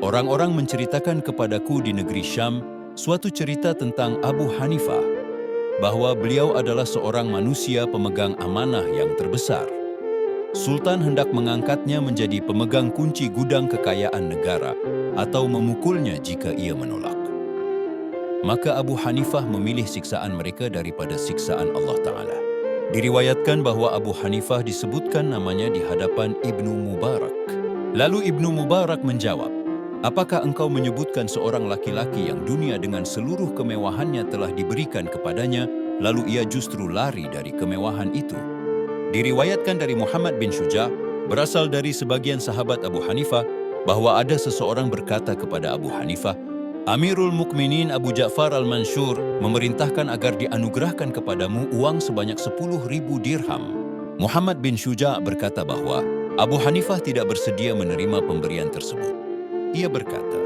orang-orang menceritakan kepadaku di negeri Syam suatu cerita tentang Abu Hanifah, bahwa beliau adalah seorang manusia pemegang amanah yang terbesar. Sultan hendak mengangkatnya menjadi pemegang kunci gudang kekayaan negara atau memukulnya jika ia menolak. Maka Abu Hanifah memilih siksaan mereka daripada siksaan Allah Ta'ala. Diriwayatkan bahwa Abu Hanifah disebutkan namanya di hadapan Ibnu Mubarak. Lalu Ibnu Mubarak menjawab, apakah engkau menyebutkan seorang laki-laki yang dunia dengan seluruh kemewahannya telah diberikan kepadanya, lalu ia justru lari dari kemewahan itu? Diriwayatkan dari Muhammad bin Syuja, berasal dari sebagian sahabat Abu Hanifah, bahwa ada seseorang berkata kepada Abu Hanifah, Amirul Mukminin Abu Ja'far al-Mansur memerintahkan agar dianugerahkan kepadamu uang sebanyak 10.000 dirham. Muhammad bin Syuja berkata bahwa Abu Hanifah tidak bersedia menerima pemberian tersebut. Ia berkata,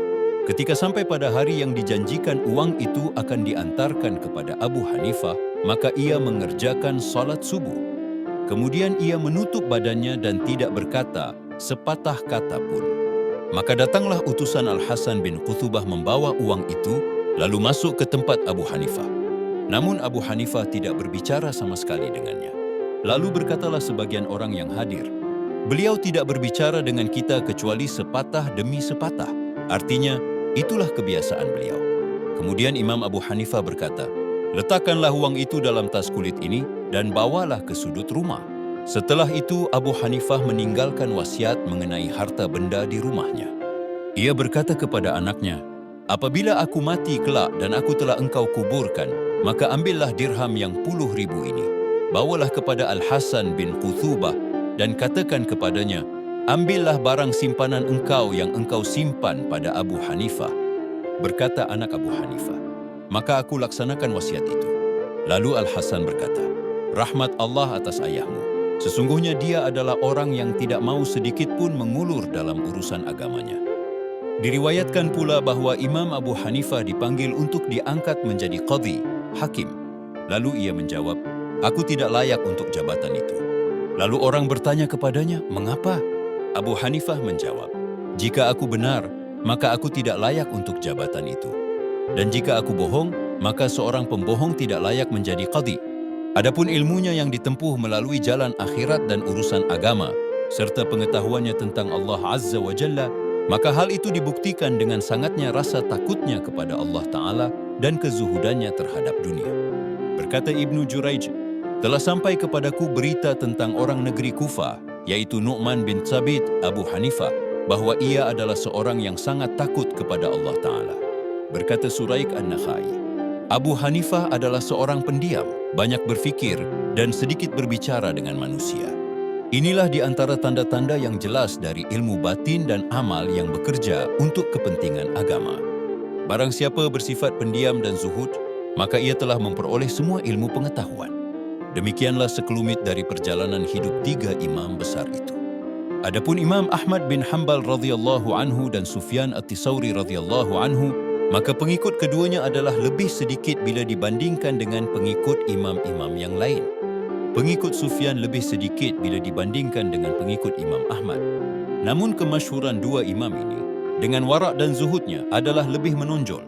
ketika sampai pada hari yang dijanjikan uang itu akan diantarkan kepada Abu Hanifah, maka ia mengerjakan salat subuh. Kemudian ia menutup badannya dan tidak berkata sepatah kata pun. Maka datanglah utusan Al-Hasan bin Quthubah membawa uang itu, lalu masuk ke tempat Abu Hanifah. Namun Abu Hanifah tidak berbicara sama sekali dengannya. Lalu berkatalah sebagian orang yang hadir, beliau tidak berbicara dengan kita kecuali sepatah demi sepatah. Artinya, itulah kebiasaan beliau. Kemudian Imam Abu Hanifah berkata, letakkanlah uang itu dalam tas kulit ini dan bawalah ke sudut rumah. Setelah itu Abu Hanifah meninggalkan wasiat mengenai harta benda di rumahnya. Ia berkata kepada anaknya, apabila aku mati kelak dan aku telah engkau kuburkan, maka ambillah dirham yang 10.000 ini. Bawalah kepada Al-Hasan bin Quthubah dan katakan kepadanya, ambillah barang simpanan engkau yang engkau simpan pada Abu Hanifah. Berkata anak Abu Hanifah, maka aku laksanakan wasiat itu. Lalu Al-Hasan berkata, rahmat Allah atas ayahmu. Sesungguhnya dia adalah orang yang tidak mau sedikit pun mengulur dalam urusan agamanya. Diriwayatkan pula bahwa Imam Abu Hanifah dipanggil untuk diangkat menjadi qadhi, hakim. Lalu ia menjawab, aku tidak layak untuk jabatan itu. Lalu orang bertanya kepadanya, mengapa? Abu Hanifah menjawab, jika aku benar, maka aku tidak layak untuk jabatan itu. Dan jika aku bohong, maka seorang pembohong tidak layak menjadi qadhi. Adapun ilmunya yang ditempuh melalui jalan akhirat dan urusan agama, serta pengetahuannya tentang Allah Azza wa Jalla, maka hal itu dibuktikan dengan sangatnya rasa takutnya kepada Allah Ta'ala dan kezuhudannya terhadap dunia. Berkata Ibnu Juraij, telah sampai kepadaku berita tentang orang negeri Kufah, yaitu Nu'man bin Thabit Abu Hanifah, bahwa ia adalah seorang yang sangat takut kepada Allah Ta'ala. Berkata Suraik An-Nakhai, Abu Hanifah adalah seorang pendiam, banyak berfikir, dan sedikit berbicara dengan manusia. Inilah di antara tanda-tanda yang jelas dari ilmu batin dan amal yang bekerja untuk kepentingan agama. Barang siapa bersifat pendiam dan zuhud, maka ia telah memperoleh semua ilmu pengetahuan. Demikianlah sekelumit dari perjalanan hidup tiga imam besar itu. Adapun Imam Ahmad bin Hanbal radhiyallahu anhu dan Sufyan At-Tsauri radhiyallahu anhu, maka pengikut keduanya adalah lebih sedikit bila dibandingkan dengan pengikut imam-imam yang lain. Pengikut Sufyan lebih sedikit bila dibandingkan dengan pengikut Imam Ahmad. Namun kemasyhuran dua imam ini, dengan warak dan zuhudnya adalah lebih menonjol.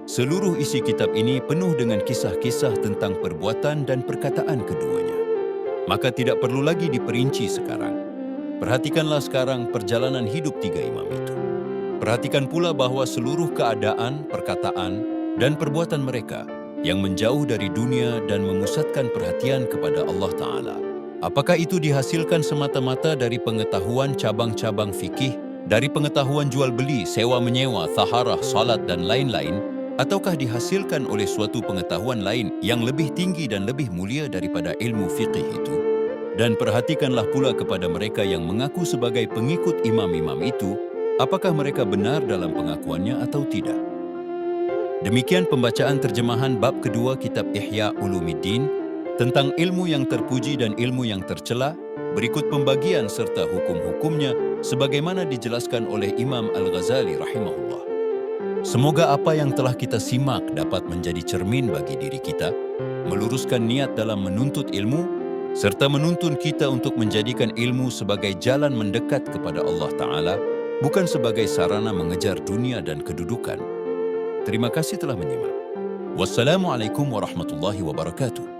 Seluruh isi kitab ini penuh dengan kisah-kisah tentang perbuatan dan perkataan keduanya. Maka tidak perlu lagi diperinci sekarang. Perhatikanlah sekarang perjalanan hidup tiga imam itu. Perhatikan pula bahwa seluruh keadaan, perkataan, dan perbuatan mereka yang menjauh dari dunia dan memusatkan perhatian kepada Allah Ta'ala. Apakah itu dihasilkan semata-mata dari pengetahuan cabang-cabang fikih, dari pengetahuan jual-beli, sewa-menyewa, taharah, salat, dan lain-lain, ataukah dihasilkan oleh suatu pengetahuan lain yang lebih tinggi dan lebih mulia daripada ilmu fikih itu? Dan perhatikanlah pula kepada mereka yang mengaku sebagai pengikut imam-imam itu, apakah mereka benar dalam pengakuannya atau tidak. Demikian pembacaan terjemahan bab kedua kitab Ihya Ulumuddin tentang ilmu yang terpuji dan ilmu yang tercela, berikut pembagian serta hukum-hukumnya sebagaimana dijelaskan oleh Imam Al-Ghazali rahimahullah. Semoga apa yang telah kita simak dapat menjadi cermin bagi diri kita, meluruskan niat dalam menuntut ilmu, serta menuntun kita untuk menjadikan ilmu sebagai jalan mendekat kepada Allah Ta'ala, bukan sebagai sarana mengejar dunia dan kedudukan. Terima kasih telah menyimak. Wassalamualaikum warahmatullahi wabarakatuh.